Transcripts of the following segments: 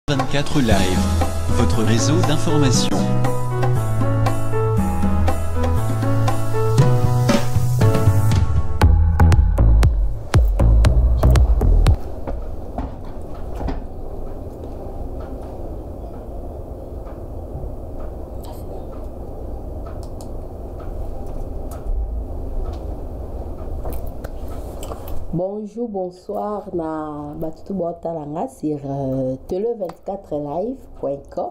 24 Live, votre réseau d'information. Bonjour, bonsoir, na batutu botalanga sur tele24live.com.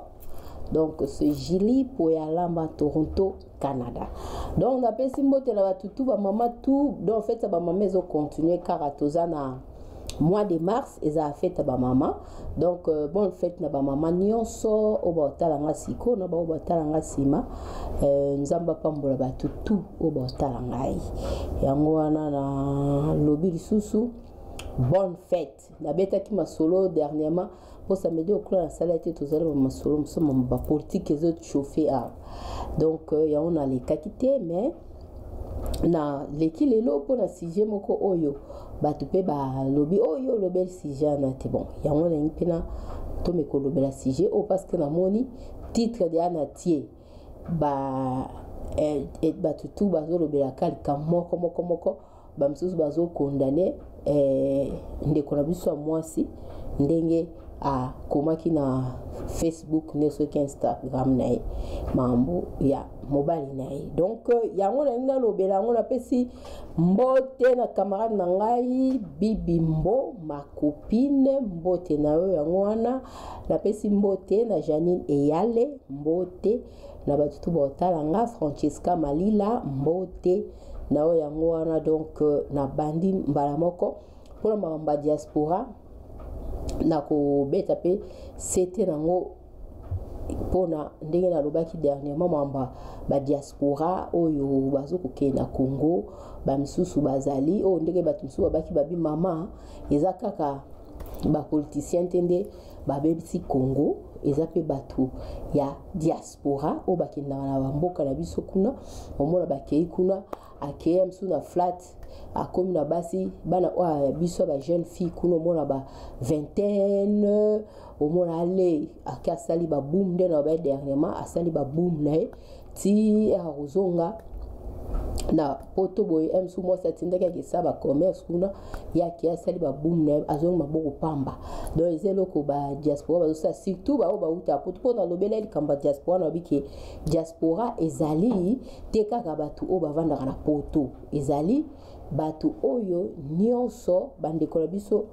Donc c'est Gili pour Yalamba Toronto Canada. Donc on appelle Simbote la batutu ba maman tout. Donc en fait ça ba maman ils ont continué car à tozana mois de mars ils ont fait ba maman. Donc bon fait na ba maman nyonso o ba talanga siko na ba talanga sima nzamba pambola batutu o ba talanga yi. Yango wana na lobi lisusu bonne fête. La bête qui m'a solo dernièrement pour samedi au club la salle était tous allés ma solo me ba politique les autres chauffer à donc ya on a les kakité mais na leki lelo pour la sujet moko oyo batupe ba lobi oyo lobel sujet na te bon ya on a une pena to me ko lobela sujet o parce que na moni titre de anatie ba et batutu bazo lobela kalika moko bamsusu bazo condamné ndeko na biso mwasi ndenge a komaki na Facebook ne soki Instagram na mambo ya mobile na donc yango na ngina lobela ngo na pesi mbote na camarade na ngai Bibi Mbo ma copine mbote na yo yango wana na pesi mbote na Janine Eyale mbote na batutu botalanga Francesca Malila mbote na yo yango wana donc na bandi mbala moko pour ma diaspora na ko beta pe c'était nango pona ndenge na lobaki dernièrement mamba ba diaspora oyo bazo kokena Congo ba misusu bazali o ndenge batumsu babaki babi mama eza kaka ba politicien tende ba bebisi Congo eza pe batu ya diaspora o bakenda na mboka na biso kuna omona bakei kuna akeye msu na flat akomi na basi bana wa biso ba jeune fille kuno mona ba vingtaine omona ale akasali ba boom nde na ba dernièrement asali ba boom na ti arozonga na poto boy msu mo satindaka ke saba commerce kuna ya ki asali ba boom na azonga maboko pamba donc ezelo ko ba diaspora ba ça surtout ba uta poto na lobela il kamba diaspora na biki diaspora ezali te kaka batu o bavanda na poto ezali batu oyo nyonso bandeko na biso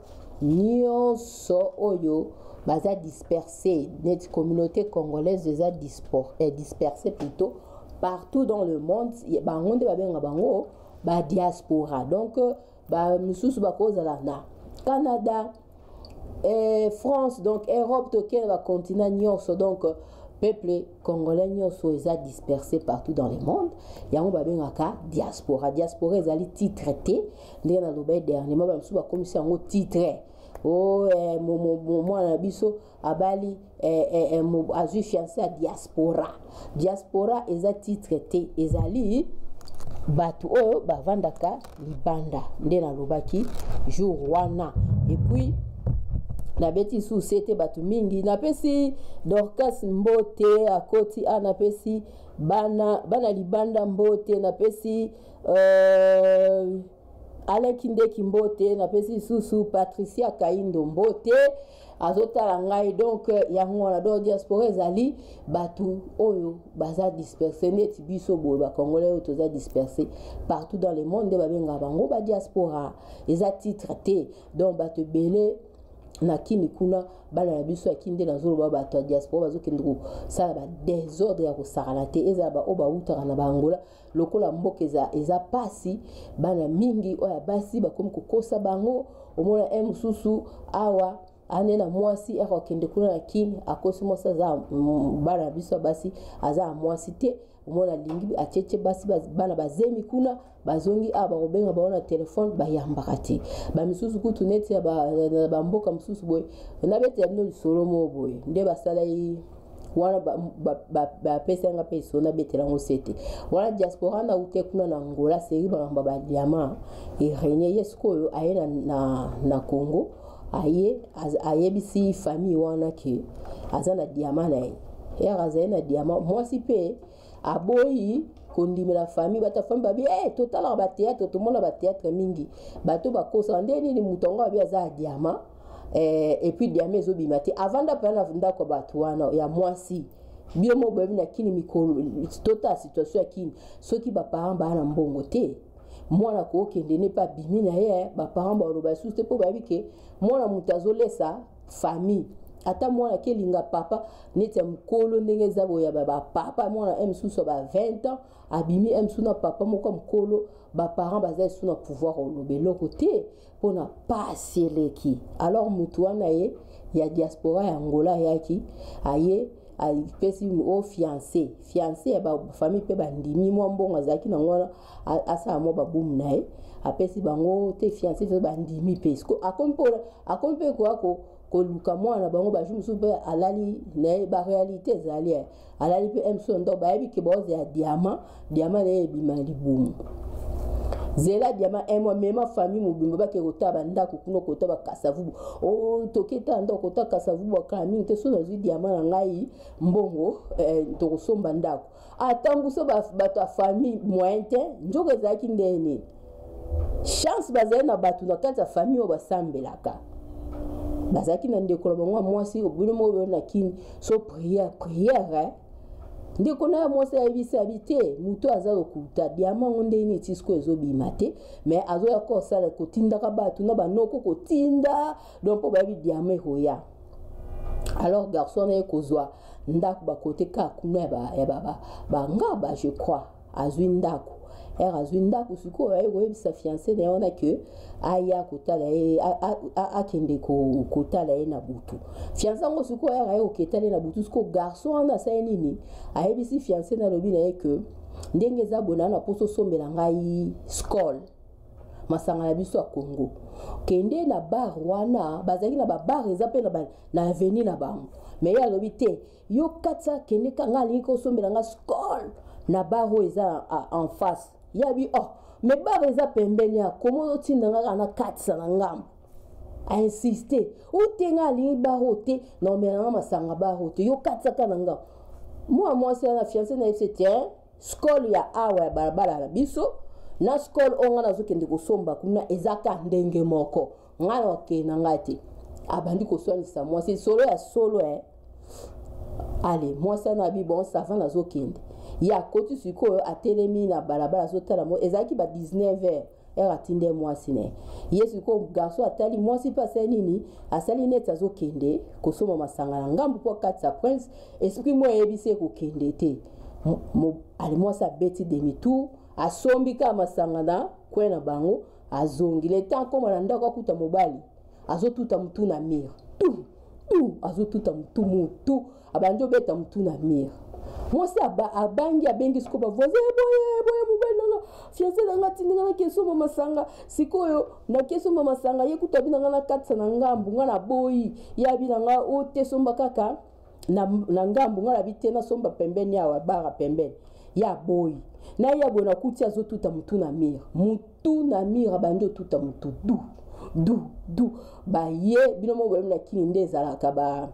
nyonso oyo baza dispersé net communauté congolaise déjà dispersée plutôt partout dans le monde bango nde babenga bango ba diaspora donc ba misusu bakozala na Canada France donc Europe token ba continent nyonso donc peuple congolais nyonso eza dispersé partout dans le monde yango babengaka diaspora ezali titre te ndenge na loba dernièrement bamisusu bakomisi yango titre o mwana biso abali azwi fiancé à diaspora eza titre te ezali batu oyo bavandaka libanda nde na lobaki jour wana et puis na beti sous c'était batu mingi na pesi Dorcas mbote akoti na pesi bana libanda mbote na pesi Alekindeki mbote na pesi susu Patricia Kaindo mbote azotala ngai donc yango na do diaspora ezali batu oyo baza dispersé net biso boye ba congolais oyo toza dispersé partout dans le monde ba benga bango ba diaspora eza titre te donc batu belé na kini kuna bana na biso akinde na zolo ba to diaspora bazokende ko sala ba désordre ya ko sarana te eza ba oba utara na bangola lokola mboka eza pasi bana mingi oya basi bakomi kokosa bango omona mususu awa anena mwasi akokende kuna na kini akosi mosa za bana biso basi aza mwasi te omona lingi acheche basi bana bazemi kuna bazongi bakobenga baona telefone bayambaka te bamisusu kutu neti ya bamboka misusu boye na bete ya bino lisolo mo boye nde basala wana bapesa nga pe isona betela ngo sete wana diaspora na ute kuna na Angola seri bamba ba diamant e renye yesko aye na Congo aye bisi famille wana ke azana diamant na ye azana na diamant moi si pe aboyi kondimela famille bata famille babi total ba théâtre tout monde ba théâtre mingi bato ba kosa ndeni ni mutonga bi aza diamant et puis diamant ezobimati avant da pana ndako bato wana ya moi si bio mo babi na kini mikolo total situation ya kini soki ba parents ba na mbongo te mwana ko kende ne pas bimi na ye ba parents ba loba suste po babi ke mwana mutazolesa famille ata mwana kelinga papa neti mkolo ndenge zabo ya baba papa mwana emsuso ba 20 ans abimi emsuna papa moko mkolo ba parents baza suna pouvoir olobelo côté pona pas eleki alors mutu wana ye ya diaspora ya Angola yaki aye pesi o fiancé ya ba famille pe bandimi mo mbongo azaki na ngona asa mo babum nae apesi bango te fiancé fe bandimi pesko akompe ko luka mwana bango baju musupe alali na ba réalité zali alali pe emso ndo ba yebi ke boze ya diamant na bima libumu zela diamant emo mema famille mubimba ba ke kotaba ndako kuno kotaba kasavubu toketa ndo kota kasavubu ka mingi te so na zi diamant na ngai mbongo to kosomba ndako atambuso bato famille moyen te njoke zaki ndene chance bazali na bato na kati ya famille o basambelaka bazaki na ndeko bango mwasi obino mo na kini so prière ndeko na mwasi abisi habité muto azalo kuta diamant ndeni tisko ezobima te mais azo ya ko sala kotinda ka bato na banoko kotinda donc po babi diamant hoya alors garçon na ekozwa ndako ba côté ka kuna ya ba ngaba je crois azwi ndako azwi ndako siko ayo sa fiancé na ona que aya kotala akende kotala na butu fiancé ngo siko ayo ketala na butu siko garçon na sa nini ayebisi fiancé na lobi na que ndenge za bona na poso sombela ngai skol masanga na biso ya Congo kende na bar wana bazaki na ba bar ezape na avenue na bango mais ya lobi te yo katsa kende kanga liko sombela nga skol na bar eza en face yabi mais bar eza pembeni ya komo tinda nga na katsa na ngambo a insister utenga li bar hote non mais na masanga bar hote yo katsa kana ngambo moi c'est la fiancée na FCT skol ya awa barabara la biso na skol onga na zokende kosomba kuna ezaka ndenge moko ngana okena ngati abandi koswanisa moi c'est solo ya solo allez moi ça na bi bon ça va na zokende ya koti siko atelemi na balabala zotala mo ezaki ba 19h atinde moi sine yesu ko garçon atali moi si passé nini asali net azokende kosoma masanga na ngambu kwa katsa prince esprit moi yebise ko kende te ali moi ça beti demi tour asombi ka masanga na kwena bango azongile tant comme na ndako kuta mobali azotuta mtu na mire azotuta mtu abanjo beta mtu na mire moi c'est abangi abengi siko ba voisin boye mobali nanga fiancé nanga tindinga na keso masanga sikoyo na keso masanga yekuta binanga na katsa na ngambu ngana boyi ya binanga ote somba kaka na ngambu ngala bitena somba pembeni ya bara pembeni ya boyi na ya bona kutia zotuta mtu na mire banjo tuta mtu du ba ye binomo bo na kini ndeza ka ba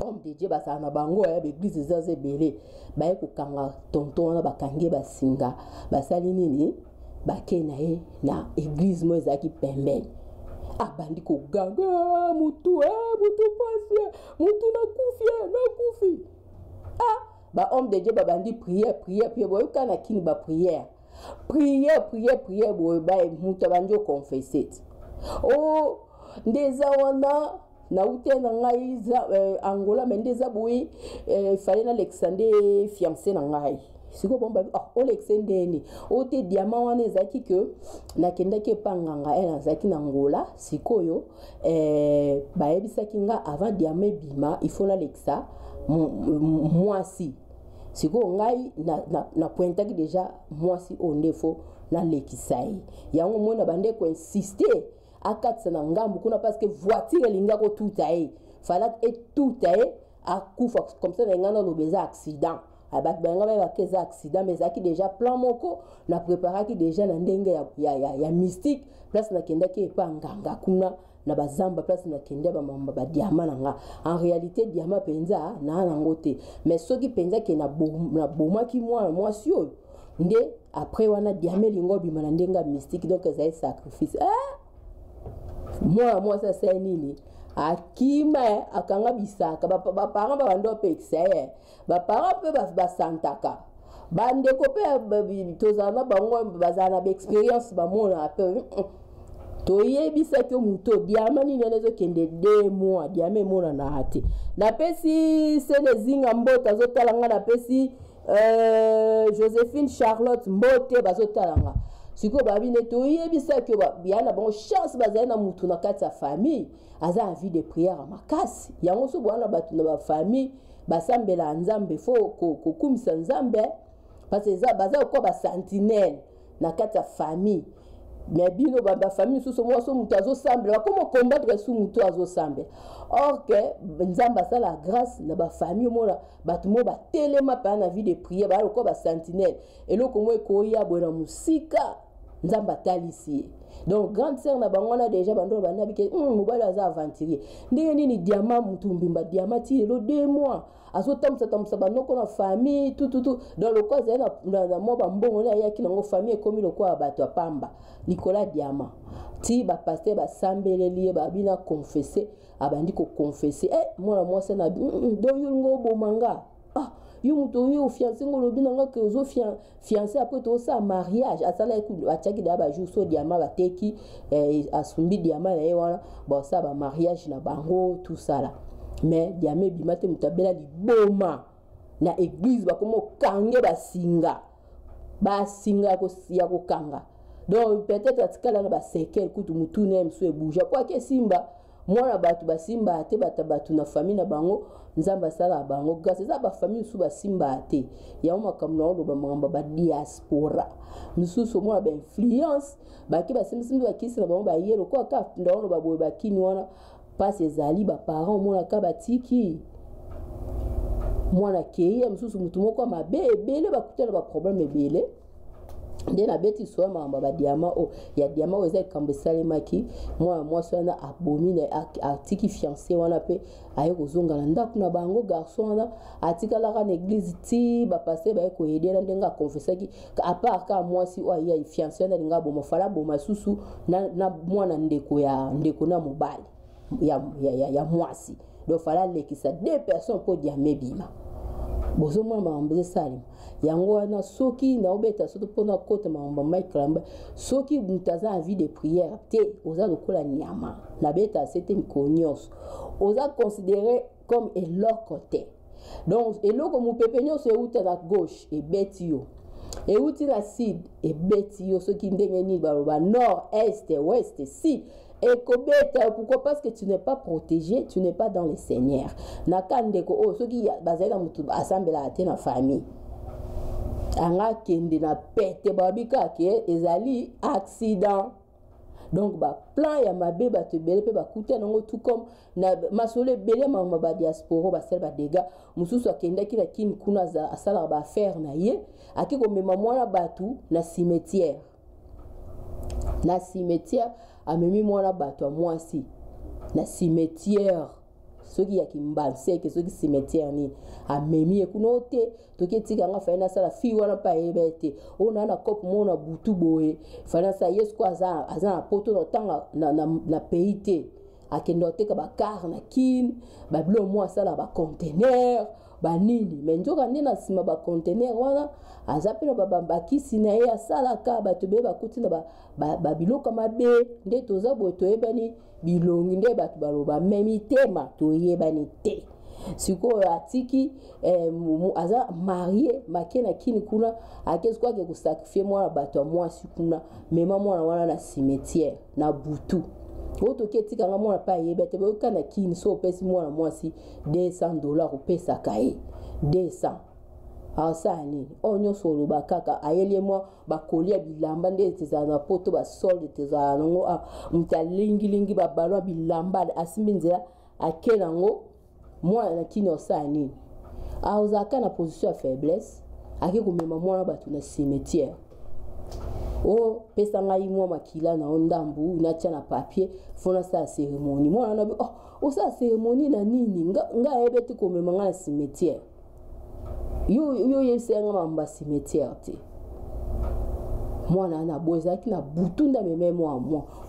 homme de Dieu basa na bango ya église zaze belé ba ye kokanga tonton na bakange basinga basali nini bakena ye na église mo ezaki pembeni abandi ko gaga mutu pasi mutu na kufi ba homme de Dieu babandi prière boyo kana kini ba prière boyo ba mutu banjo confesser ndeza wana na ute na ngai Angola mendeza boyi fallait na Alexandre fiancé na ngai siko bomba Alexandre ni ote diamant wana ezaki que na kenda ke panganga na zaki na Angola sikoyo ba yebisaki nga avant diamant bima il faut na Alexa mwasi siko ngai na pointaki déjà mwasi ondefo na lekisai yango mona bande ko insister akatsa na ngambu kuna parce que voiture linga ko tuta fallait tuta akufa comme ça ngana lobeza accident abat benga ba keza accident mais zaki déjà plan moko na préparaki déjà na ndenge ya mystique place na kenda ke pa nganga kuna na bazamba place na kende ba mamba ba diamant nga en réalité diamant penza na ngote mais soki penza ke na boma ki moi sio nde après wana diamant lingo bimana ndenga mystique donc ça est sacrifice moi ça c'est nini akima akanga bisaka ba parents ba bando pexé ba parents pe ba santaka bande ko pe tozana bango bazana ba expérience ba mona pe toye bisaki muto diamant ni nezo kende 2 mois diamant mona na ate na pesi sene zinga mbota zotalanga na pesi Joséphine Charlotte mbote bazotalanga siko babine toye bisaki biana bon chance bazana mutu na kati ya famille aza envie de prière makasi yango so bwana batu na ba famille basambela nzambe fo kokumisa nzambe parce que ça baza ko ba sentinelle na kati ya famille mais bino ba famille sous moi so mutu azosambe ba comment combattre sous mutu azosambe or que nzamba ça la grâce na ba famille mona batu mo ba telema pa na vie de prière ba ko ba sentinelle et loko mo ko ya bona musika nzamba talisi donc grande sœur na bangona déjà bando bana bike mobala za aventurier ndenge nini diamant mutumbimba diamant ti lo 2 mois azotamsa banoko na famille tout dans le cas na mo ba mbongo na yaki nango famille comme le quoi bato pamba Nicolas diamant ti ba pasteur ba sambeleli ba bina confesser abandi ko confesser moi ça na do yungo bomanga yo muto yo fiancé ngolo binanga ke ozo fiancé après to ça mariage asala eku achaki da ba jour so diamant ba teki asumbi diamant na yewana bon ça ba mariage na bango tout ça là mais diamant bimate mutabela li boma na église ba komo kange ba singa ko ya ko kanga donc peut-être atikala na ba sekel kutu mutu na mso ebuja kwa ke simba mwana batu basimba ate batu na famille na bango nzamba sala bango grâce za ba famille su basimba ate ya makamna olo ba mamba ba diaspora misusu mwana ba influence baki basimba bakisi na bango ba yero kwa ka ndolo ba boye bakini wana passe ezali ba parents mwana ka batiki mwana keye misusu mutu moko mabe ebele bakutela ba problème ebele nde na beti so mamba ba diamant ya diamant oza kambesale maki moi so na abomi na atiki fiancé wana pe aye kozonga na ndako na bango garçon wana atika la na église ti ba passer ba ko aider ndenga confesser ki à part ka moi si o ya fiancé na linga bomo fala boma susu na mwana ndeko na mobali ya mwasi do fala lekisa 2 personnes pour diamant bima bozo mwana mambe salim yango wana soki na obeta soto pona kota mamba Michael soki mutaza envie de prière te oza lokola nyama na beta c'était mkonyos oza considéré comme côté donc eloko mu pepenyo se uta na gauche et betio et uti na sud et betio soki ndenge ni ba nord est ouest sud. Et pourquoi? Parce que tu n'es pas protégé, tu n'es pas dans le Seigneur. Na kandeko ceux qui basé dans mutu assemblée à na famille. Anga kende na pete babika ke ezali accident. Donc ba plan ya mabe ba te bele pe ba kuta nango tout comme na masole bele mama ba diaspora ba sel ba dégâts mususu akenda kila kin kuna za asala ba faire na ye akiko mema mwana batu na cimetière. Na cimetière amemi mwana bato mwasi na cimetière soki ya kimbanse ke soki cimetière ni amemi ekunote toketika nga faina sala fi wana pa ebete ona na kop mona butu boye faina sa yesu kwa za na poto no tanga na peite akendo teka ba car na kin ba blo mo sala ba conteneur ba nini menjoka ndena sima ba conteneur wana azapela babamba kisi na ye asala ka bato be bakuti na ba biloko mabe nde toza boye toyebani bilongi nde bato baloba memi tema toyebani te siko atiki aza marié makena kini kuna akezo kwa ke sacrifier mwana bato mwasi kuna mema mwana wana na cimetière na butu oto ketika nga mwana pa yebete be kana kini so pesi mwana mwasi $200 pesa kai 200 asani onyo solo bakaka ayeli moi bakolia bilamba nde tezana poto ba solde tezana ngo mtalingi ba balwa bilamba asimbinzela akela ngo mwana na kini osani auzaka na position ya faiblesse akiko mema mwana batu na cimetière pesa ngai mwa makila na ondambu na tia na papier fona sa cérémonie mwana na bi o sa cérémonie na nini nga ebeti ko memanga na cimetière yo yesenga mamba cimetière te mwana na boza ki na butunda meme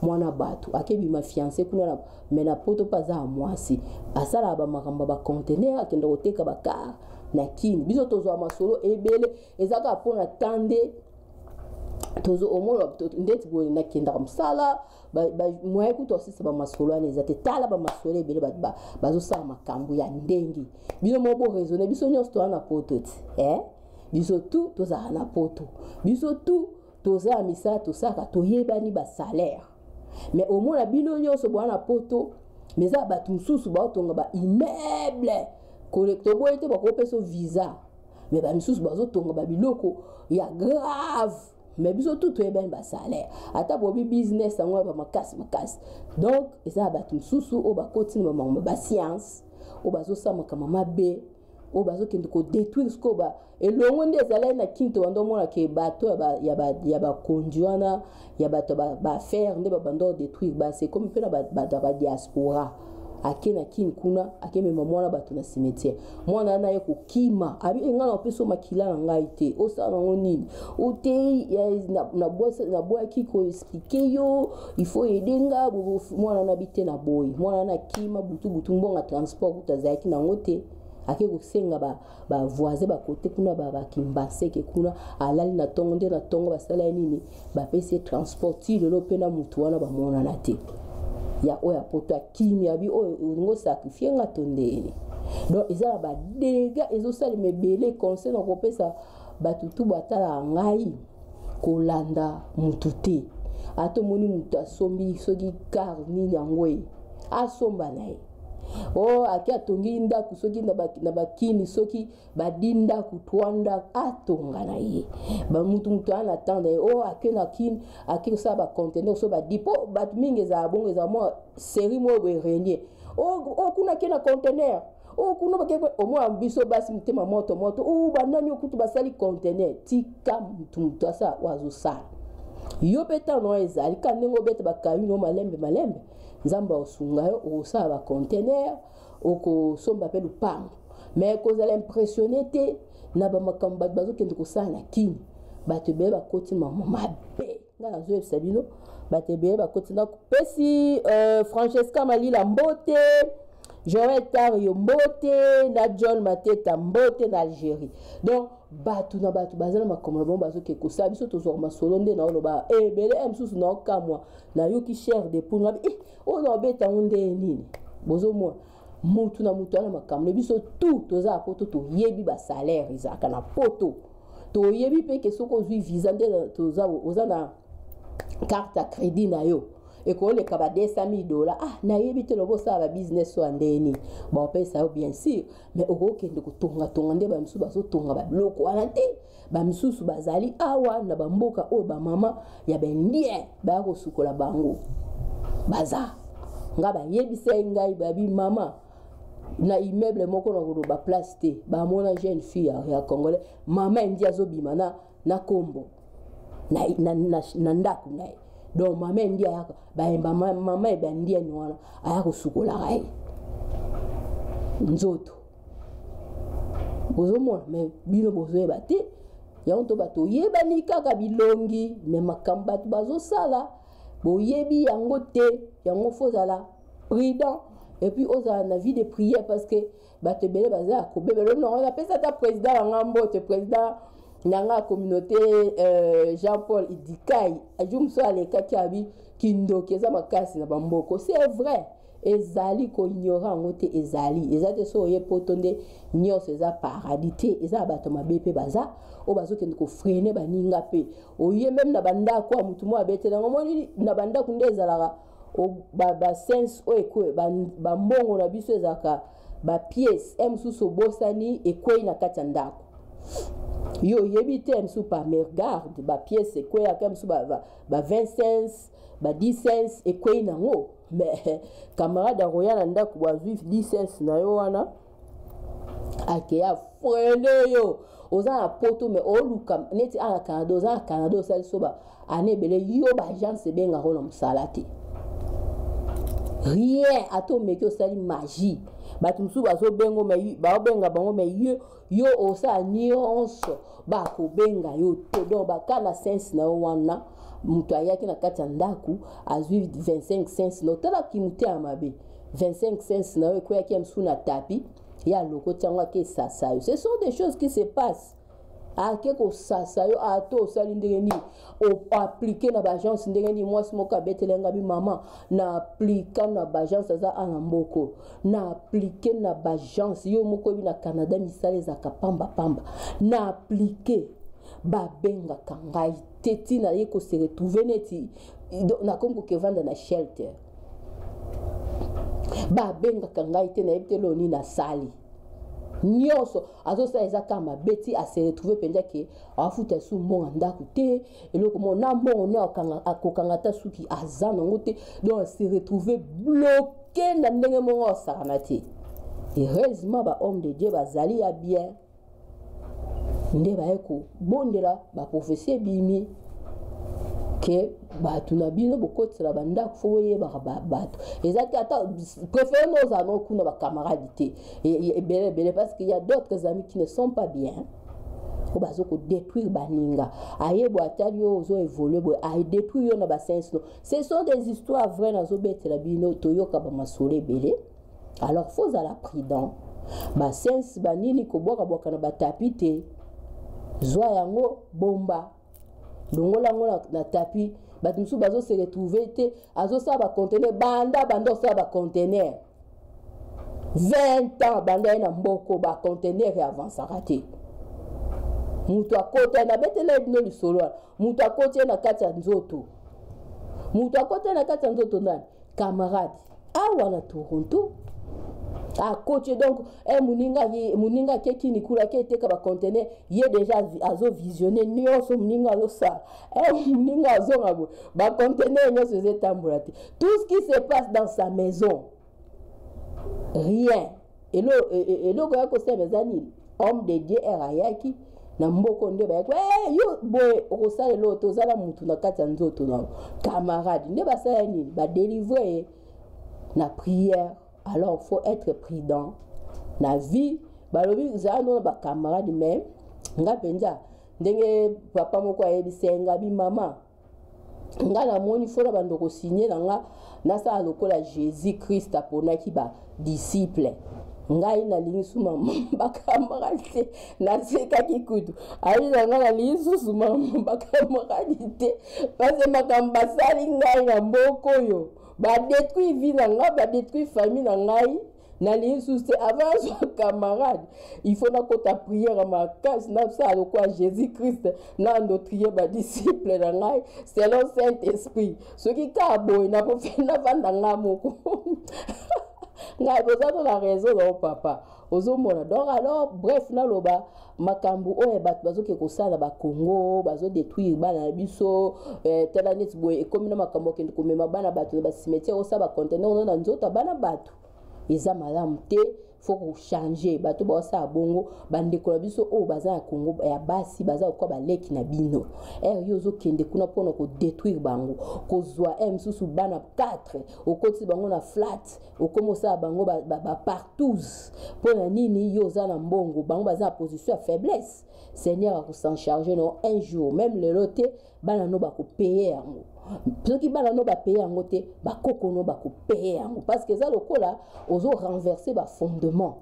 mwana bato akebi ma fiancé kuna na mena poto paza mwasi asala ba makamba ba conteneur akenda oteka ba car na kini biso tozo masolo ebele ezaka pona tande tozo omolo ndeti boye na kenda msala mwa ekuto sisi ba masolo ane zate tala ba masolo ebele bazo sala makambo ya ndengi biso mobo raisonner biso nyonso to na poto biso tu toza na poto biso tu toza misa to saka to yebani ba salaire mais au moins la bino nyonso bwana poto mais za batu mususu ba tonga ba immeuble collecteur boye te ba ko peso visa mais ba mususu ba zo tonga ba biloko ya grave mais biso tout yebani ba salaire ata bobi business angwa ba makasi donc eza batu mususu o ba continue ba science o ba zo sama kama mabe o bazo kende ko détruire ce ko ba elongo nde ezala na kinto bando mona ke bato ya ba konjuana ya bato ba faire nde ba bando détruire ba c'est comme pena ba diaspora akena kin kuna akeme mwana bato na cimetière mwana na ye ko kima abi nga na peso makila na ngai te o sa ngo nini o te na boa ki ko expliquer yo il faut edenga mwana na bite na boy mwana na kima butu mbonga transport utazaki na ngote ake kusenga ba voisin ba côté kuna ba kimbase ke kuna alali na tongo nde na tongo basala nini ba pese transporti lelo pena mutu wana ba mona na te ya oya poto akimi abi o ngo sacrifier nga tondeni donc ezala ba dega ezosali mebele conseil na kopesa batutu batala ngai kolanda mutu te ato moni mutu asombi soki car nini yangoe asomba nae akia tongi ndaku soki na bakini soki badinda kutwanda atonga na ye ba mutu ana tanda akena kin akisa ba conteneur so ba dipo bat mingi za bongo za mo série mo renier kuna kena conteneur kuna ba keko o mo ambiso basi mtema moto banani okutu basali conteneur tika mutu asa wazo sa yo beta no ezali kanengo beta bakayino malembe nzamba osunga yo osa ba conteneur oko somba pe lupango mais ko za l'impressionner te na ba makamba bazo kende ko sala kini batebe ba kotima mabe na zo sabino batebe ba kotina pesi Francesca Malila Mbote Joël Tario Mbote na John Mateta Mbote na Algérie donc batu na batu bazana makomla bon bazo ke ko sa biso to zo masolo nde na oloba bele msusu na okamwa na yoki cher de pour na ono beta onde nini bozo mo mutu na mutu na makamle biso tout toza poto to yebi ba salaire izaka na poto to yebi pe ke soko zui visa nde toza oza na carte à crédit na yo eko le kaba $200,000 na yebi te lobo sa ba business so andeni ba pesa yo bien sûr mais oko kende ko tonga nde ba msusu bazo tonga ba bloko wana te ba msusu bazali awa na ba mboka o ba mama ya bendie ba ko sukola bango baza nga ba yebisa ngai babi mama na immeuble moko na ko ba place te ba mona jeune fille ya congolais mama ndia zo bima na kombo na ndaku na donc mama ndia yaka ba mama e bandia ni wana aya ko sukola gai nzoto bozo mona mais bino bozo e bate ya onto bato yebani kaka bilongi mais makamba bazo sala boyebi yango te yango fozala prudent et puis oza na vie de prière parce que bato bele baza ko bebelo non on appelle ça ta président ngambo te président nanga communauté Jean-Paul Idikai ajumso aleka kiabi kindokeza makasi na bamboko c'est vrai ezali ko ignorant ngote ezate so ye potonde nyos eza paradité eza bato mabepe baza o bazokende ko freiner baninga pe oye même na banda ko mutu mo abetela ngomoni na banda kunde ezalaka ba sense o ekwe ba mbongo na biso ezaka ba pièce msusu bosani ekwe na katandako yo yebite msu pa me regarde ba pièce ekwe ya msu ba 20 cents ba 10 cents ekwe nango mais camarade royal ndako ba 10 cents na yo wana ake ya frene yo oza poto mais oluka neti ala Canada oza Canada osali soba anebele yo ba agence benga rona musalate rien ato meki osali magie bato musu bazo bengo mais ba benga bango mais yo osa nyonso ba ko benga yo to donc ba kana sense na wana mutu ayaki na kati ya ndaku azwi 25 cents no tala kimuté amabe 25 cents na ko yaki msu na tapi ya loko tiangwa ke sasa yo. Ce sont des choses qui se passent akeko sasa yo ato sali ndenge o appliquer na agence ndenge ni mwasi moko abetelenga bi mama na appliquer na agence za ana mboko na appliquer na agence yo moko bi na Canada misale za kapamba pamba na appliquer ba benga kangai teti na yeko se retrouver neti na kongo ke vanda na shelter ba benga kangai te na ebtelo ni na sali nyonso azosa ezaka mabeti a se retrouver penza ke afuta su mbonga ndaku te eloko mo na mbongo ne akokanga ta suki azana ngote donc se retrouver bloqué na ndenge mongo osakana te. Heureusement ba homme de Dieu bazali ya bien nde baeko bondela ba prophétie bimi que bato na bino bokotela bandako fo yeba bato ezaki ata préféré nos amis kuna ba camarades te et parce qu'il y a d'autres amis qui ne sont pas bien o bazo ko détruire baninga ayebo atali yo zo évoluer bo ay détruire yo na ba sens no. Ce sont des histoires vraies na zo betela bino toyoka ba masole belé. Alors faut à la prudent ba sens banini ko boka na batapite zwa yango bomba dongola ngola na tapi bato musu bazo se retrouver te azo sa ba conteneur banda sa ba conteneur 20 ans banda na mboko ba conteneur ya avansaka te mutu akota na betele dino lisolo mutu akota na kati ya nzoto mutu akota na kati ya nzoto nani camarade awa na Toronto a coach donc muninga keki ni kula ke teka ba conteneur ye déjà azo visionner nyonso muninga azo sa muninga azo ngabo ba conteneur nyonso zetambola te. Tout ce qui se passe dans sa maison rien elo ko yako se bezani homme de Dieu erayaki na mboko nde ba yo boy okosala lo tozala mutu na kati ya nzoto na camarade nde basala ni ba délivrer na prière. Alors faut être prudent na vie balobi zano ba camarade mais nga penza ndenge papa moko ayebisenga bi mama nga na moni fora bandoko signer nga na sa lokola Jésus Christ aponaki ba disciple ngai na lingi mama ba camarade na seka kikutu ali na nga na lingi mama ba camarade parce que makamba sali ngai na mboko yo ba détruit vie na nga ba détruit famille na ngai na l'insuste avant son camarade il faut na kota prière ma casse na ça le quoi Jésus Christ na ndotrier ba disciple na ngai selon Saint Esprit ce qui ka boy na po fina vanda nga moko ngai boza la raison de papa ozomona donc alors bref na loba makambu oye bat bazo ke kosala ba Congo bazo détruire bana biso tela net boy comme na makambo ke komema bana bato ba cimetière osa ba conteneur na nzota bana bato eza malamu te faut changer bato ba sa bongo bandeko biso o baza ya Congo ya basi baza ko ba leki na bino yozo kende kuna pona ko détruire bango ko zwa msusu bana 4 okoti bango na flat okomosa bango ba partout pona nini yoza na mbongo bango baza position ya faiblesse. Seigneur a s'en charger non un jour même le loté bana no ba ko payer yango soki bana no ba payer yango te ba koko no ba ko payer yango parce que ça lokola ozo renverser ba fondement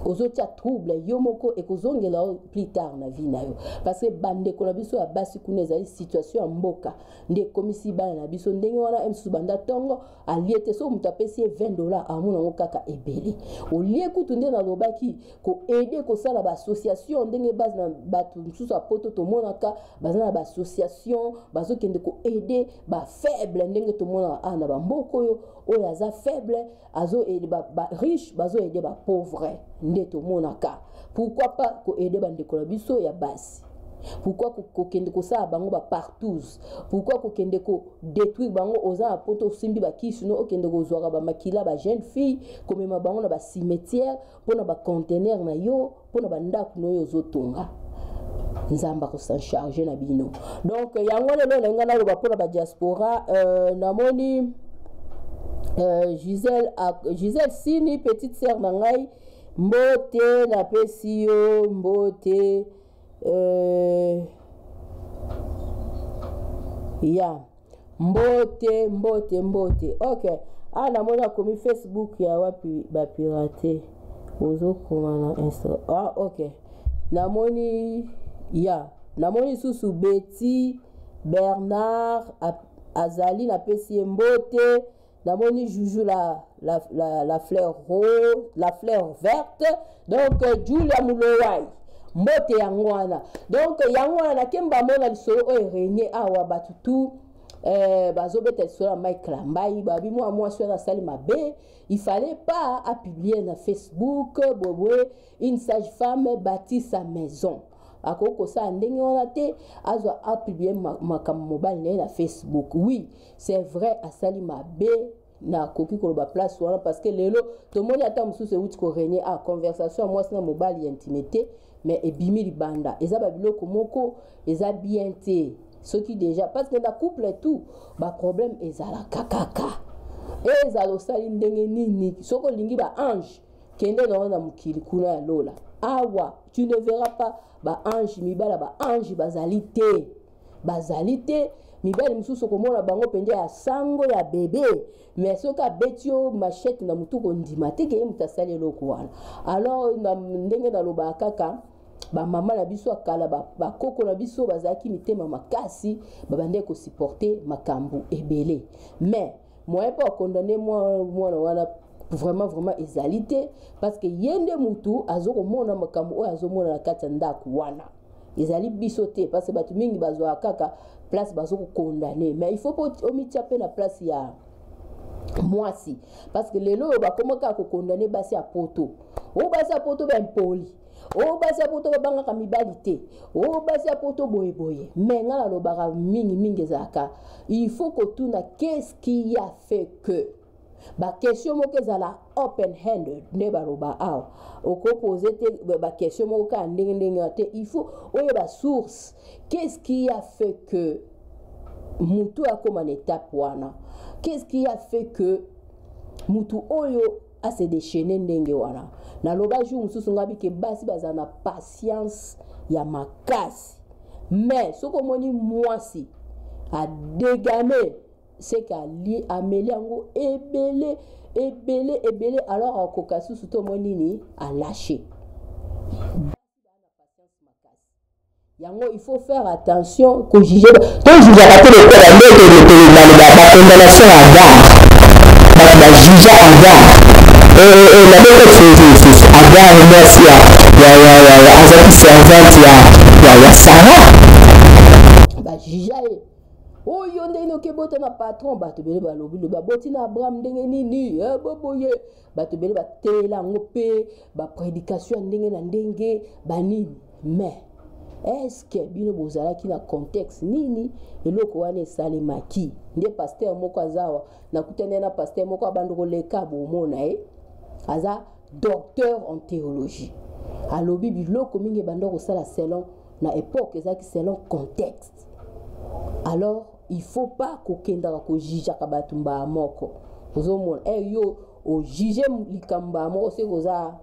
ozo tia trouble yomoko et kozongela plus tard na vie na yo parce que bande ko na biso ya basi kuneza situation ya mboka nde komisi bana na biso ndenge wana emsu banda tongo aliete so mutapesi $20 amuna ngokaka ebele olie kutu nde na lobaki ko aider ko sala ba association ndenge base na batu msusu apoto to monaka bazana ba association bazo kende ko aider ba faible ndenge to mona ana ba mboko yo oyo aza faible azo aider ba riche bazo aider ba pauvre nde to monaka pourquoi pas ko aider bande ko biso ya basi Pourquoi kokende ko sa bango ba partout? Pourquoi kokende ko détruire bango oza a poto simbi ba kisino okende ko zwara ba makila ba jeune fille comme ma bango na ba cimetière pour na ba conteneur na yo pour na ba ndaku no yo zotonga. Nzamba ko s'en charger na bino. Donc yango lelo na ngana lo ba pour ba diaspora namoni Gisèle Sini petite sœur na ngai mbote na pesio mbote ya mbote ok namona komi Facebook ya wapi ba pirater ozo komana insta ok namoni susu Betty Bernard azali na pesi mbote namoni Juju la fleur rose la fleur verte donc Julia Mulowai mbote yangwana donc yangwana kemba mona lisolo o régner awa batutu bazobeta lisolo ya Mike Lambai babi moi sur la salle mabe il fallait pas à publier na Facebook boboé une sage femme bâtit sa maison akoko sa ndenge wana te azwa a publier makambo mobile na Facebook. Oui, c'est vrai à sali mabe na koki ko ba place wana parce que lelo to moni ata mususu wuti ko régner a conversation moi na mobile intimité mais ebimi libanda eza ba biloko moko eza bien te ce qui déjà parce que na couple et tout ba problème ezala kakaka ezalo sali ndenge nini soko lingi ba ange kende na mukili kuna ya lola awa tu ne verras pas ba ange mibala ba ange bazalité mibali misusu komona bango pende ya sango ya bébé mais soka betio machette na mutuko ndima te ke mutasali loko wana alors na ndenge na loba kaka ba mama na biso akala ba koko na biso bazaki mitema makasi babande ko supporter makambu ebele mais moi pas condamner moi wana vraiment ezalité parce que yende mutu azoko mona makambu o azomona na kati ndaku wana ezali bisoté parce que batu mingi bazwa kaka place bazoko condamner mais il faut pas omitia pe na place ya mwasi parce que lelo ba komaka ko condamner basi a poto o basi a poto ba impoli o basi a poto ba banga ka mibali te o basi a poto boye mais ngala lo bara mingi zaka il faut que tuna qu'est-ce qui a fait que ba question moko ezala open handed ne baloba awa oko poser te ba question moko ka ndenge te il faut oye ba source qu'est-ce qui a fait que mutu a comme en étape wana qu'est-ce qui a fait que mutu oyo a se déchaîner ndenge wana na loba jour mususu ngabi ke basi bazana patience ya makasi mais soko moni mwasi a dégamer c'est qu'à li ameliango ebele alors en kokasu suto monini a lâché yango il faut faire attention ko juger to juger ka tele ko la ndeke ba condamnation à gare ba juger à gare la ndeke c'est à gare merci ya azaki servante ya Sarah ba juger oh yonde no kebota na patron bato bele balobi lo baboti na Abraham ndenge nini boboye bato bele batela ngope ba prédication ndenge na ndenge banini mais est-ce que bino bozala ki na contexte nini eloko wana esalemaki nde pasteur moko azawa nakutene na pasteur moko abandoko leka bomona aza docteur en théologie alobi biloko mingi bandoko sala selon na époque ezaki selon contexte. Alors il faut pas kokenda ko juger ka batumba moko ozomona yo o juger likamba moko se oza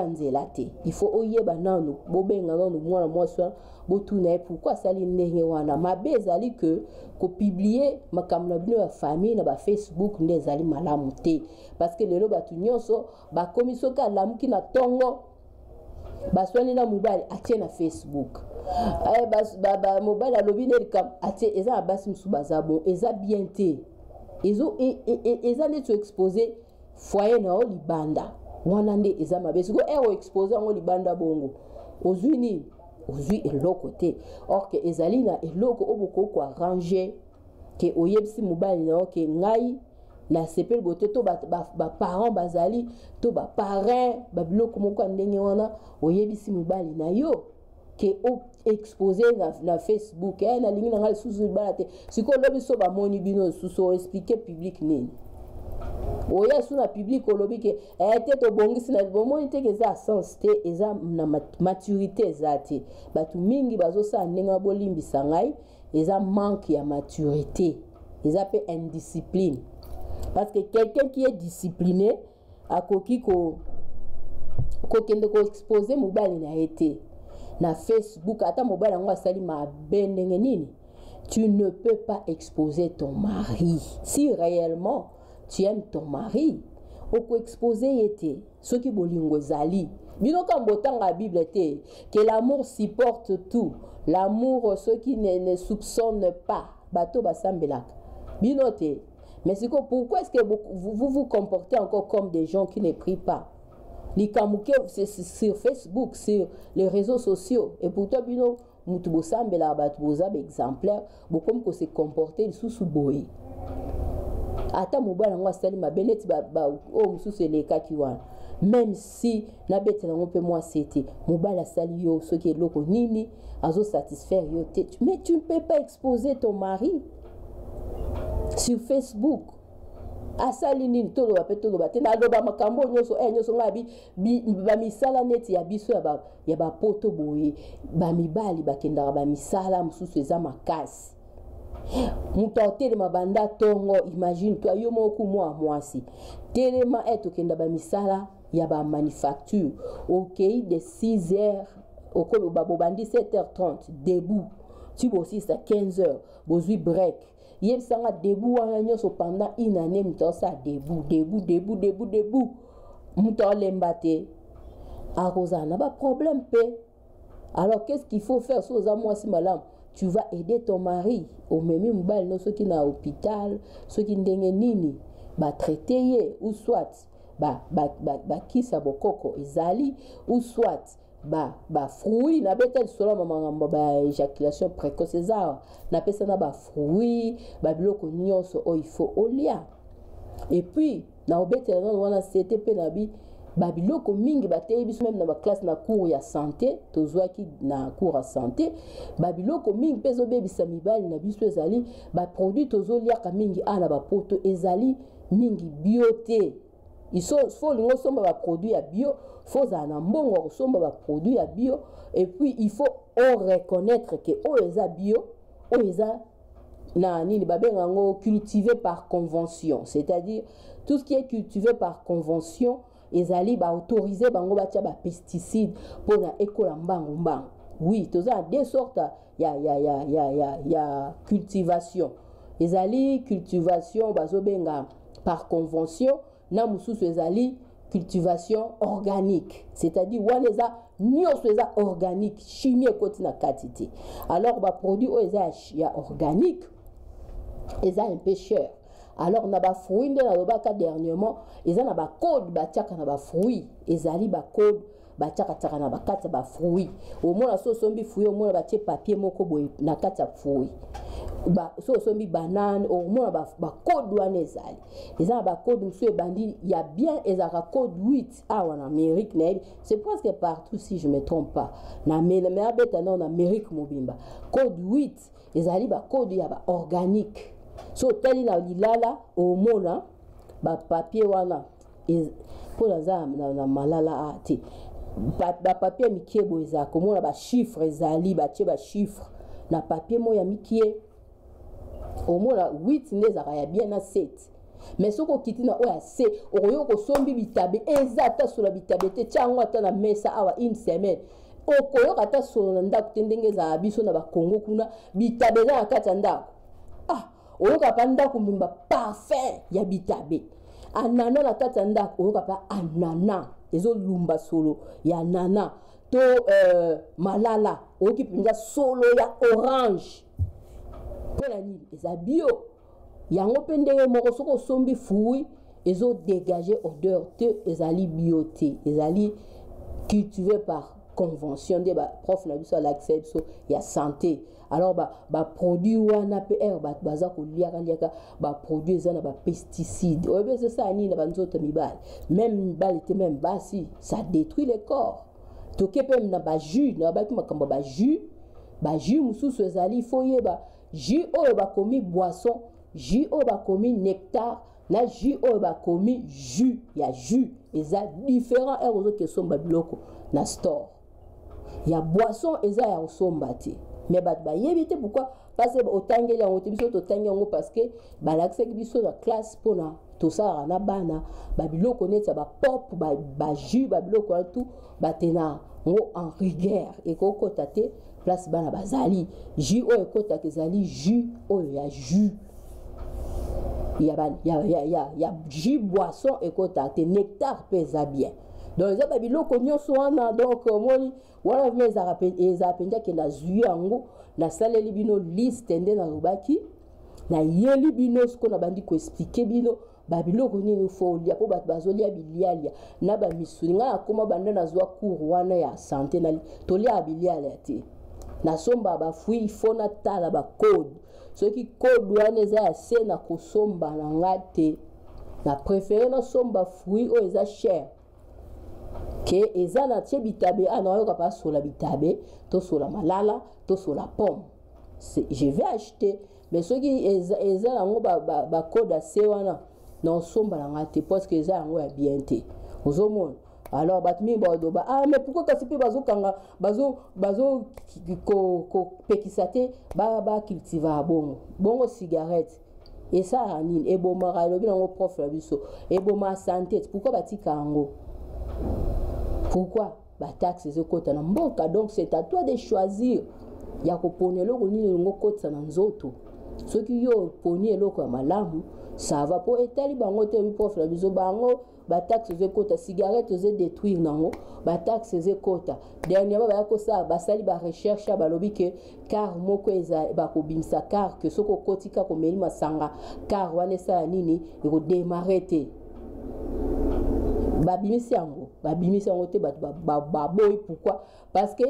nzela te il faut oyeba nanu bobenga nanu mwana mwasi botuna pourquoi sali ndenge wana mabe ezali que ko publier makambo na bino ya famille na ba Facebook nde ezali malamu te parce que lelo batu nyonso ba komiso ka lamuki na tongo baswani na mobile atie na Facebook mobile alobi ne kam atie eza basi musu bazabo eza bien te eza ne to exposer foyer na libanda wana nde eza mabe siko exposer ngo libanda bongo ozwi eloko te or que ezali na eloko oboko ko arranger ke oyebisi mobile na ke ngai na sepel bote to ba parents bazali to ba parrain ba biloko moko ndenge wana oyebisi mobile na yo ke exposé na Facebook na lingi na ngal susu balate siko lobi so ba moni bino susu expliquer public nini oya suna public olobi ke te to bongisi na bomoni te ke za sens te eza na maturité ezate batu mingi bazo sa ndenga bolimbisa ngai eza manque ya maturité eza pe indiscipline parce que quelqu'un qui est discipliné akoki ko kende ko exposer mobile na été na Facebook ata mobile ngo asali mabe ndenge nini tu ne peux pas exposer ton mari si réellement tu aimes ton mari oko exposer yete soki bolingo zali bino kambotanga Bible te que l'amour supporte tout l'amour ceux qui ne soupçonnent pas bato basambelaka bino te mais c'est pourquoi est-ce que vous vous comportez encore comme des gens qui ne prient pas les kamouke c'est sur Facebook sur les réseaux sociaux et pourtant bino mutu bosambela bato bozaba exemplaire bokom ko se comporter sous boye ata mobala ngo asali mabeneti ba o mususu elekaki wana même si na betela ngo pe moi c'était mobala sali yo soki eloko nini azo satisfaire yo te mais tu ne peux pas exposer ton mari sur Facebook asali nini tolo ba petolo ba te na loba makambo nyoso nyoso ngabi ba misala neti ya biso ya ba poto boye ba mibali bakendaka ba misala mususu eza makasi muta telema banda tongo imagine toi yo moko mwasi telema etokenda ba misala ya ba manufacture okay de 6h okobe babobandi 7h30 debout tu bossi à 15h bozui break yebisanga debout wana nyonso pendant une année muta sa debout muta lembate akozana ba problème pe alors qu'est-ce qu'il faut faire sur za mwasi malam tu vas aider ton mari au même mbal no ceux qui na hôpital ceux qui ndenge nini ba traiter ou soit ba kisa bokoko ezali ou soit ba fruit na betel solo mama ba éjaculation précoce ça na pesa na ba fruit ba biloko nyonso o il faut olia et puis na obetel na wana CTP na bi babiloko mingi bateye biso même na ba classe na cours ya santé tozwaki na cours ya santé babiloko mingi pezo bebisa mibali na biso ezali ba produit tozoliaka mingi ana ba poto ezali mingi bioté faut lingo somba ba produit ya bio faut za na mbongo somba ba produit ya bio et puis il faut reconnaître que o eza bio o eza na nini babenga ngo cultivé par convention, c'est-à-dire tout ce qui est cultivé par convention ezali ba autoriser bango batia ba pesticides pour na ekola mbango mbango. Oui, toza deux sortes ya cultivation. Ezali cultivation bazobenga par convention na mususu ezali cultivation organique, c'est-à-dire waneza nyonso eza organique, chimie ekoti na quantité. Alors ba produit o eza ya organique eza un peu cher. Alors na ba fruit nde na lobaka dernièrement eza na ba code batiaka na ba fruit ezali ba code batiaka na ba kata ba fruit au moins so sombi fruit au moins batie papier moko boye na kata fruit ba so sombi banane au moins ba code wana ezali eza ba code musu ebandi ya bien ezaka code 8 en Amérique na c'est presque partout si je me trompe pas na mais abeta na Amérique mobimba code 8 ezali ba code ya ba organique. So tali na lilala au mona ba papier wana pour na malala ati ba papier mikie boza komona ba chiffre ezali ba tie ba chiffre na papier moya mikie au mona 8 nezaka ya bien na 7 mais soko kitina oya C oyo ko sombi bitabe ezata sur la bitabe te tiango ata na mesa awa une semaine okoyo kata solo ndako tendenge za biso na ba Congo kuna bitabe na kata ndako oyoka pa ndako mbimba parfait ya bitabe anana na kati ya ndako oyoka pa anana ezolumba solo ya nana to malala oyoki mpenza solo ya orange mpona nini eza bio yango mpe ndenge moko soki osombi fruit ezodégage odeur te ezali bio te ezali cultivé par convention de ba prof na biso l'accès biso ya santé. Alors ba produit wana pe baza ko liaka ba produit za na ba pesticides obe c'est ça ni na banzoto mibali même mibali te même basi ça détruit le corps toke pe na ba jus na ba makamba ba jus mususu ezali foye ba jus oyo ba komi boisson jus oyo ba komi nectar na jus oyo ba komi jus ya jus eza différent erozo ke somba biloko na store ya boisson eza ya osomba te mais bat ba yebite pourquoi parce que otangeli yango te biso totangi yango parce que balakisaki biso na classe pona tosala na bana ba biloko neti ba pop ba jus ba biloko ya tout batena ngo en rigueur ekokota te place bana bazali jus oyo ekotaka ezali jus oyo ya jus ya jus boisson ekotaka te nectar pe eza bien donc eza ba biloko nyonso wana donc omoni wana vime ezala mpenza ke na zwi yango nasaleli bino liste nde nalobaki nayeli bino siko na bandi koexplike bino babiloko nini folia po bato bazolia bilialia na bamisuni ngai nakoma banda nazwa cour wana ya santé na tolia bilialia te nasomba bafui fo natala bacode soki code wana eza ya se na kosomba na nga te na préféré nasomba fruit oyo eza cher ke eza na tie bitabe nayoka pa sola bitabe tosola malala tosola pomme je vais acheter mais soki eza nango bacode ase wana naosomba na nga te parce que eza yango ya bien te ozomona alors bato mingi baodoba mais pourquoi kasi mpe bazokanga bazopekisa te bacultiva bongo cigarette esala nini ebomaka elobi nango prof na biso ebomaka santé pourquoi batika yango pourquoi bataxe ezokota na mboka donc c'est à toi de choisir ya kopona eloko nini elingo kotisa na nzoto soki yo oponi eloko ya malamu ça va po etali bango te prof na biso bango bataxe ezokota cigarette ezodétruire nango bataxe ezokota dernièrement bayakosala basali barecherche balobi ke car moko eza bakobimisa car ke soki okotika komeli masanga car wana esala nini ekodémarre te babimisi yango te bato baboyi pourquoi parce que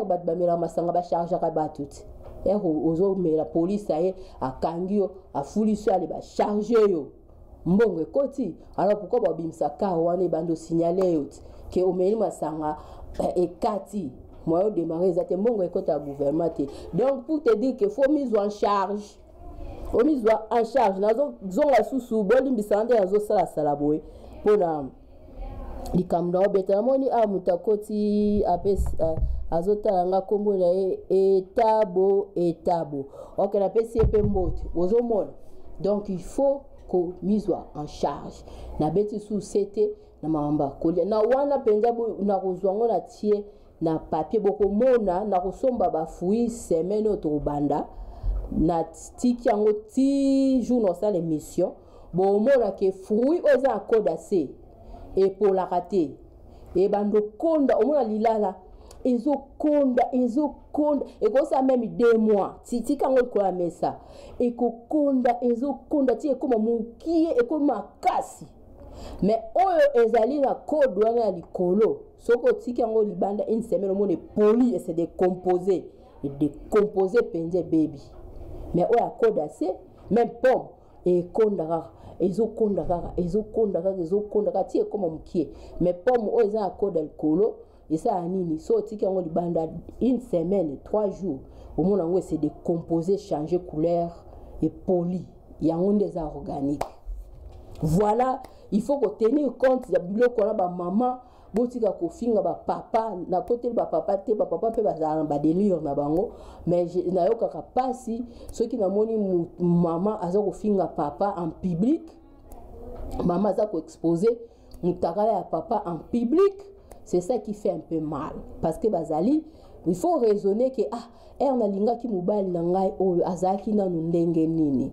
bato bamela masanga bachargeaka bato te ozomela polise aye akangi yo afulisi yo ale bacharge yo mbongo ekoti alors pourquoi babimisa car wana ebandi osignale yo te ke omeli masanga ekati moyo démarre eza te mbongo ekota ya gouvernement te donc pour te dire que faut mise en charge nazozonga susu bolimbisaka nde nazosalasala boye mpona likambo na obeta namoni moto akoti azotala nga kombo na ye etabo ok napesi ye mpe mbote ozomona donc il faut ko mise en charge na beti su sete na mamba kolia na wana penza na kozwango na tie na papier bokomona na kosomba bafui semaine otobanda na tiki yango ti jour na sala émission bomona ke fruit oza code assez epolaka te ebando konda omona lilala ezokonda ekosa même 2 mois tika ngo kola mesa ezokonda ti ekoma mokie ekoma makasi mais oyo ezali na code wana ya likolo soko otiki yango libanda une semaine omona epoli ese décomposé penze baby mais oyo code assez même pomme ekonda kaka ti ekoma mokie mais pomme oyo eza na code ya likolo esala nini so otiki yango libanda une semaine 3 jours omona yango ese décomposé changer couleur epoli yango nde eza organique voilà il faut tenir compte ya biloko wana bamama botika kofinga bapapa na koteli bapapa te bapapa mpe bazala na badélire na bango mais nayokaka pasi soki namoni mama aza kofinga papa en public mama aza koexpose mutakala ya papa en public c'est ça qui fait un peu mal parce que bazali il faut raisonner que nalingaki mobali na ngai oyo azalaki nanu ndenge nini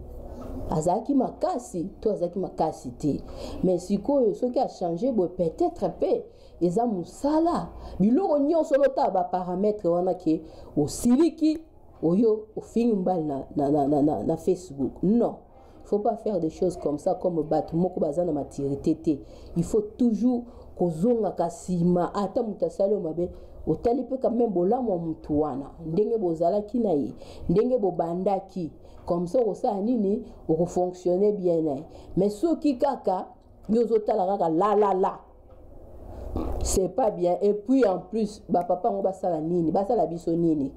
azalaki makasi to azalaki makasi te mais sikoyo soki a changé boye peut-être pe eza mosala biloko nyonso lota baparamètre wana ke osiliki oyo ofingi mbali na Facebook non. Il ne faut pas faire des choses comme ça comme bato moko baza na maturité te il faut toujours kozonga kasima ata mutasali mabe otali pe quand même bolamo mutu wana ndenge bozalaki na ye ndenge bobandaki comme ça osala nini fonctionner bien na mais soki kaka yozotala kaka la c'est pas bien. Et puis en plus papa ngo basala nini, basala biso nini,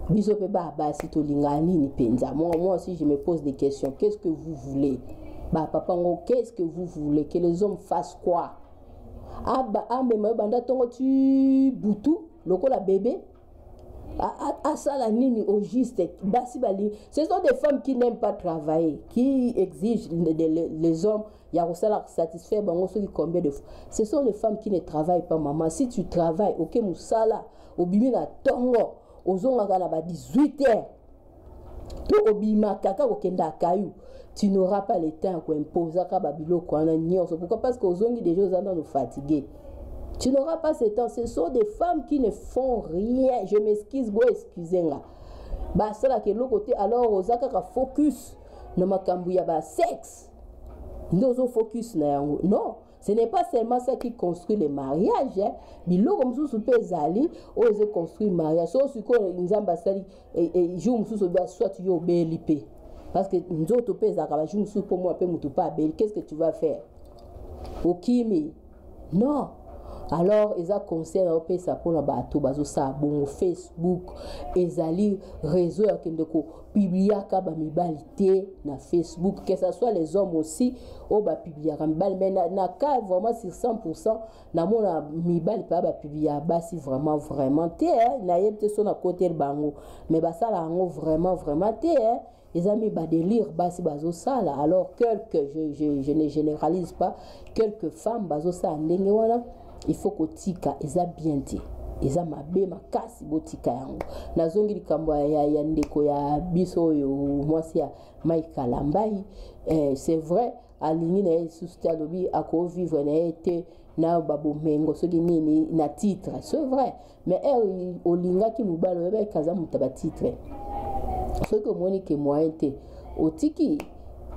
biso pe basi tolinga nini penza. Moi aussi je me pose des questions. Qu'est-ce que vous voulez? Papa ngo, qu'est-ce que vous voulez? Que les hommes fassent quoi? Mais banda tongo tu boutou lokola bébé sala nini au juste basi bali. Ce sont des femmes qui n'aiment pas travailler, qui exigent les hommes ya kosala satisfaire bango soki combien de fois. Ce sont les femmes qui ne travaillent pas. Maman, si tu travailles OK musala obimi na tongo ozonga kana ba 18h to obima kaka kokenda kayu, tu n'auras pas le temps pour imposer ka babilo kwa na nyonso. Pourquoi? Parce que ozongi déjà ozanda nous fatiguer. Tu n'auras pas ce temps. Ce sont des femmes qui ne font rien. Je m'excuse, bon, excusez-moi. Ça là que l'autre côté, alors ozaka ka focus na makambu ya ba sexe. Nous focus na yango. Non, ce n'est pas seulement ça qui construit le mariage. Bilo comme sous pezali, ose construire mariage. So si ko nzamba sali et jour mususu ba soit yo belipe. Parce que nous autres pesa ka ba jour mususu pour moi pe mutu pas belle. Qu'est-ce que tu vas faire? Okimi. Non. Alors ils a conseil na pesa pour na bato bazo sa bon Facebook ezali réseau ya kendeko publier ka ba mibalité na Facebook, que ça soit les hommes aussi au ba publier ka mibal, mais na ka vraiment sur 100% na mona mibal pa ba publier basi vraiment te na yebte so na côté bango, mais ba sala ngo vraiment te les amis ba délire basi bazo sala. Alors quelques je ne généralise pas, quelques femmes bazo sa ndenge wana. Il faut que tika eza bien te eza mabe makasi botika yango. Nazongi likambo ya ndeko ya biso yo mwasi ya Mike Lambai. C'est vrai alingi na sustia lobi ako vivre na été na babo mengo soki nini na titre, c'est vrai, mais olinga ki mubalo ba kaza mutaba titre ce que monique moyen te otiki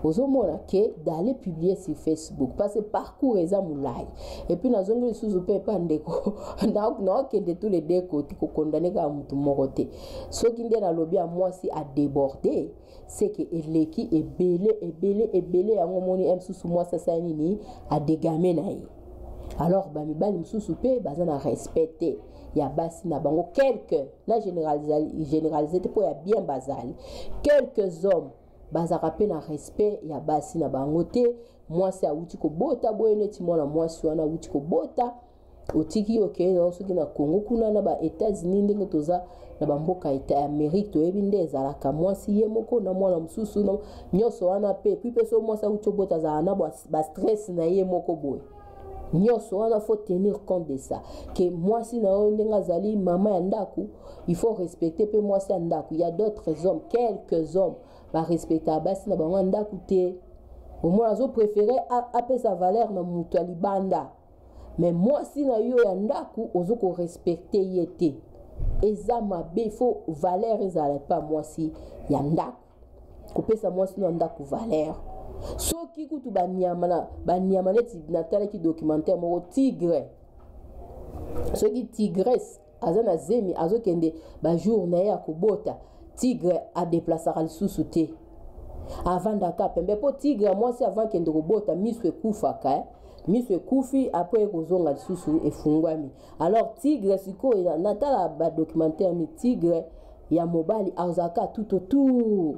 ozomona ke d'aller publier sur Facebook parce que parcours eza mulai. Et puis nazongi susu pe pa ndeko na okende tous les deux côtés ko condamner ka mutu morote. Soki nde na lobby a moi si a déborder, c'est que eleki ebele yango moni msusu moi ça nini a dégamer na ye. Alors ba mibali msusu pe bazana respecter ya basi na bango quelques na généraliser pour ya bien bazali quelques hommes bazaka pe na respect ya basi na bango te. Mwasi awuti ko bota boye neti mwana mwasi wana awuti ko bota otiki okay na soki na Congo kuna na ba États-Unis ndenge toza na bamboka eta Amérique to ebinde ezalaka mwasi ye moko na mwana msusu no nyoso wana pe puis peso mwasi awuti bota za na ba stress na ye moko boye nyoso wana. Faut tenir compte de ça que mwasi na ndenga zali mama ya ndaku, il faut respecter pe mwasi ya ndaku. Il y a d'autres hommes, quelques hommes ba respecter basi na bango ndaku te. Au moins azo préférer apé sa valeur na mutu libanda, mais mwasi na yo ya ndaku ozo ko respecter yete eza mabe. Il faut valeur ezala pas mwasi ya ndaku kopesa mwasi na ndaku valeur. Soki kutu banyama neti natala ki documentaire moko tigre, soki tigresse azana zemi azokende ba jour na ya kobota tigre a déplacer lisusu te avant daka pembe po tigre mwasi avant kende kobota miswe kufaka miswe kufi après kozonga lisusu efungwami. Alors tigre siko natala ba documentaire mi tigre ya mobali azaka tout autour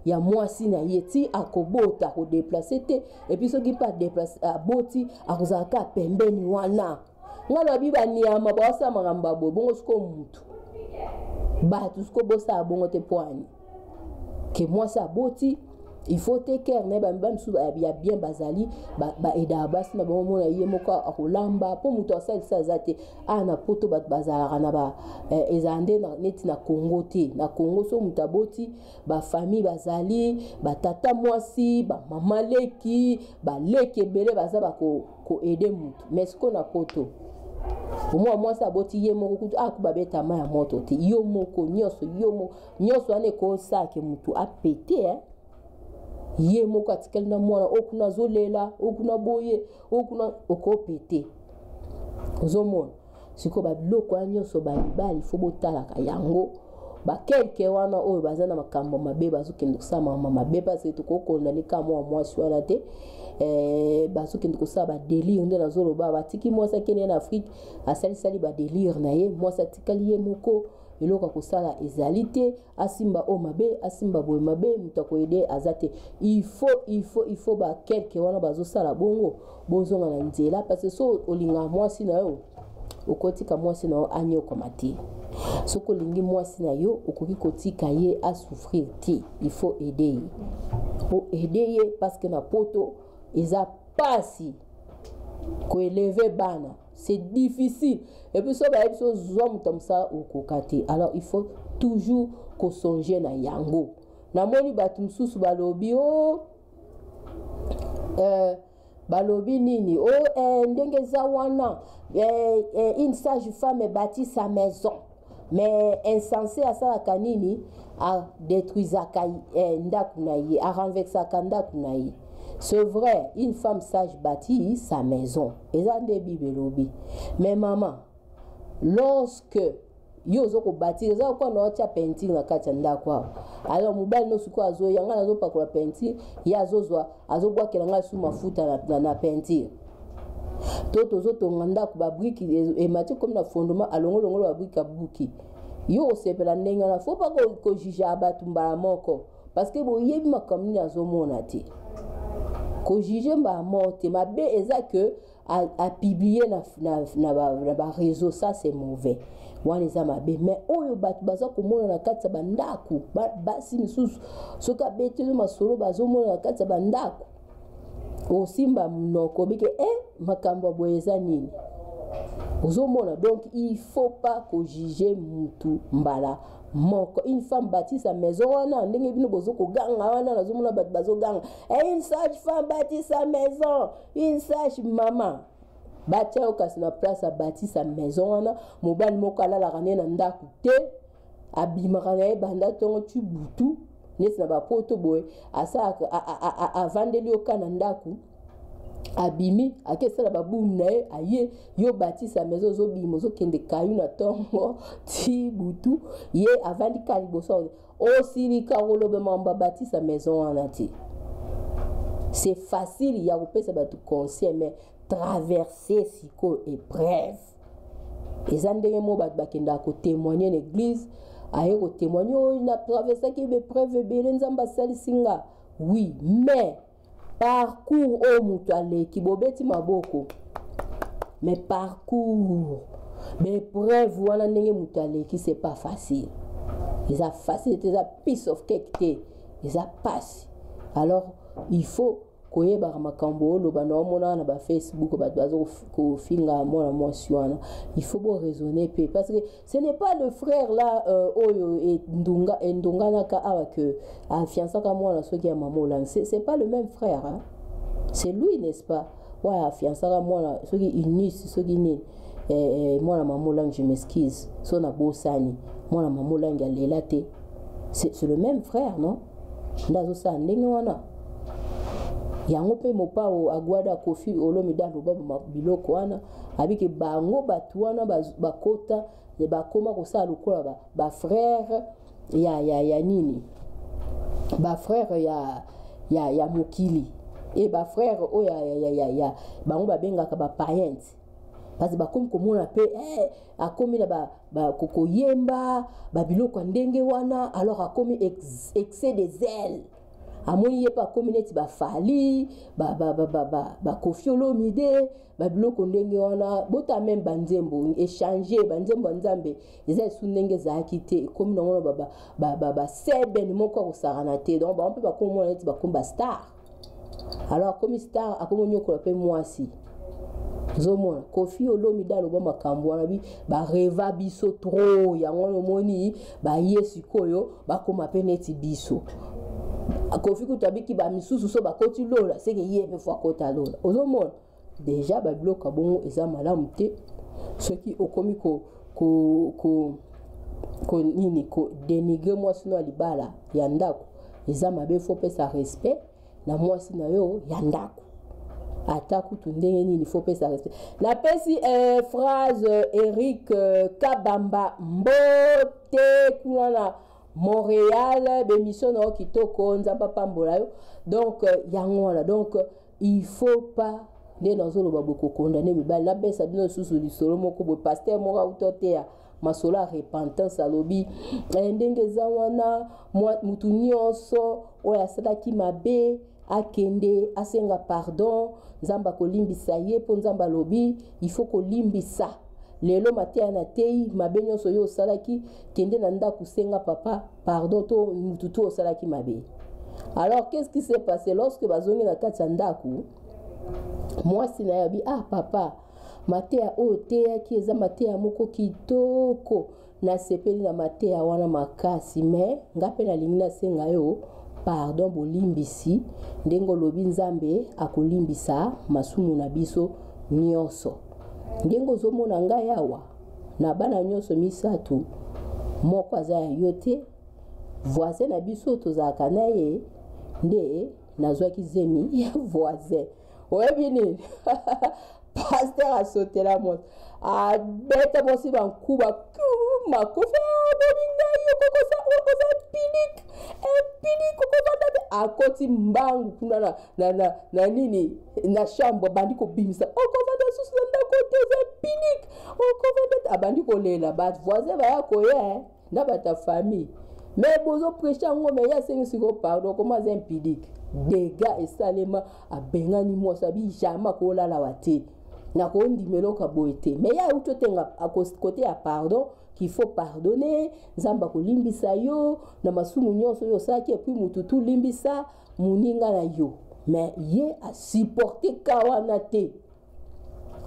ya mwasi na yeti akobota ko déplacer te. Et puis soki pas déplacer aboti akozaka pembeni wana ngalo biba niama basa magamba bo bongo siko mutu ba tout siko bosa bongo te poani que moi ça boti. Il faut te care ne ba msu ya bien bazali ba eda basi na ba mona ye moko akolamba po mutu asali sa zate ana poto ba bazala na ba ezande na neti na Congo te. Na Congo so mutaboti ba famille bazali ba tata mwasi ba mama leki ba leki bele baza ba ko aider mutu. Mais ce qu'on a poto moi ça boti ye moko kutu akubabeta ma ya moto te yo moko nyoso ane ko sa ke mutu a pété ye moko atikali na mwana okuna zolela okuna boye okuna okopete ozomona siko ba biloko nyoso ba bali fo botala ka yango ba quelque wana oyo bazana makambo mabe bazokende kosala mabe parce que tokokondane ka mwasi wana te bazokende kosala ba délire nde nazoloba batiki mwasi akende na Afrique asalisali ba délire na ye mwasi atikali ye moko eloko kosala ezali te asimba o mabe asimba boye mabe mutu akoyede azate il faut ba quelque wana bazosala bongo bozonga na nzela parce que so olinga mwasi na yo okotika mwasi na yo anyokoma te soko olingi mwasi na yo okoki kotika ye asouffrir te il faut aider ye parce que na poto eza pasi ko élever bana c'est difficile et puis so ba ebiso zo mutamsa okokate alors il faut toujours ko songer na yango na moni batu msusu balobi balobi nini ndenge za wana une sage femme bâtit sa maison mais insensé asalaka nini a détruisaka ndaku na ye a renversaka ndaku na ye. C'est vrai, une femme sage bâtit sa maison. Et ça, c'est bibelobi. Mais maman, lorsque yo zoko bâtir, ça quoi no tia peinture na kati ndakwa. Alors mobile no suko azo yanga nazo pakola peinture, ya zozwa azobwa kelanga su mafuta na peinture. Toto zoto nganda ku ba brique et mati comme na fondement alongolongolo ba brique abuki. Yo sepela ndenga na faut pas ko juger abatu mbala moko parce que bo yebi makamni azomona te. Ko juger mba morte mabe eza que à publier na réseau ça c'est mauvais wana eza mabe mais oyo batu baza komona na kati bandaku basi misusu soka betelo masolo bazomona na kati bandaku osimba mnoko bike makambo boyeza nini ozomona donc il faut pas ko juger mutu mbala moko. Une femme bâtit sa maison wana ndenge bino bozoko ganga wana nazomona bat bazo ganga une sage femme bâtit sa maison une sage maman batia okasi na place a bâti sa maison wana mobali moko alala kana na ndaku te abimaka na ye banda tongo tu butu nesi na bapoto boye asa avandeli okana ndaku abimi akesala babum na ye aye yo bâti sa maison zo bimo zo kende kayu na tongo ti butu ye avandi kali boso osili karolo be mamba bâti sa maison wana ti c'est facile ya kopesa batu conseil mais traverser siko épreuve eza ndenge mo batu bakenda ko témoigner l'église aye ko témoigner na traverser ki be preuve ebele nzamba salisinga oui mais parcours au mutuale qui bobeti maboko mais parcours mais preuve wana ndenge mutuale qui c'est pas facile ils a facile c'est a piece of cake te ils a passe alors il faut koyeba makambo lo bana omona na ba Facebook ba bazo ko finga mona mosiwana il faut bon raisonner parce que ce n'est pas le frère là oyo et ndunga naka avec fiança ka mona soki ya mamola c'est pas le même frère hein? C'est lui n'est-ce pas ouais fiança ka mona soki unis soki ni mona mamola je m'excuse so na bosani mona mamola ngalela te c'est le même frère non ndazo sa ndenge wana yango pe mopao agwada kofi olomida lobaba biloko wana abiki bango batu wana bakota ne bakoma kosala lokola ba frère ya nini ba frère ya mokili et ba frère o ya bango babengaka ba parents parce que bakomi komona pe akomi na ba kokoyemba ba biloko ndenge wana alors akomi excès des ailes amoni ye pa communauté ba fali ba kofiolo mide ba biloko ndenge wana bota même banzembo échanger banzembo nzambe eza su ndenge za akite comme non ba seben moko ko sarana te donc ba on peut pas komona neti ba komba star alors comme star akomonyo ko pe mwasi zomona kofi olomida loba makambo wana bi ba reva biso trop yango moni ba yesu koyo ba koma pe neti biso kofi kutabiki ba misusu so bakoti lola c'est que yebe fois kota lola ozomona déjà ba bloka bongo eza malamu te soki okomi ko nini ko dénigrer mwasi no libala ya ndako eza mabe faut pesa respect na mwasi na yo ya ndako Ataku tundengeni il faut pas ça respect. La pesi phrase Eric Kabamba Mbote kuna Montréal bémission no kitoko nzamba pambola yo. Donc yango là donc il faut pas ne nazolo baboko condamner mibali la besa bino susu lisolo moko bo pasteur moko utotea masola repentance alobi ndenge zawana mutu nyonso oyo asalaki mabe akende asenga pardon nzamba kolimbisa ye po nzamba lobi il faut kolimbisa lelo matea na tei mabe nyonso yo osalaki kende na ndako senga papa pardon to mutu to osalaki mabe. Alors qu'est-ce qui s'est passé lorsque bazongi na kati ya ndako mwasi na yabi papa matea o tea ki eza matea moko kitoko na sepeli na matea wana makasi me ngape na lingi na senga yo pardon bolimbisi ndengo lobi nzambe akolimbisa masumu na biso nyonso ndengo zomona ngai awa na bana nyonso misatu moko aza ya yo te voisin na biso tozalaka na ye nde nazwaki zemi ya voisin oyebi nini pasteur asotela moto abeta mosi bankuba makofi bolinga yo kokoza pinik kokoza akoti mbangu kuna na nini na chambre bandi kobimisa okovanda susu na ndako teza pinik okovanda abandi kolela bat voisin baya koya na bata famille mais bozo prêcher ngo mais ya sengi siko pardon comment c'est impidique dégâts et salema abengani mo sabi jama ko la wate na ko ndimelo ka boete mais ya utotenga à côté à pardon qu'il faut pardonner nzamba ko limbisa yo na masumu nyonso yo saki et puis mututu limbisa muninga na yo mais ye a supporter kawanate.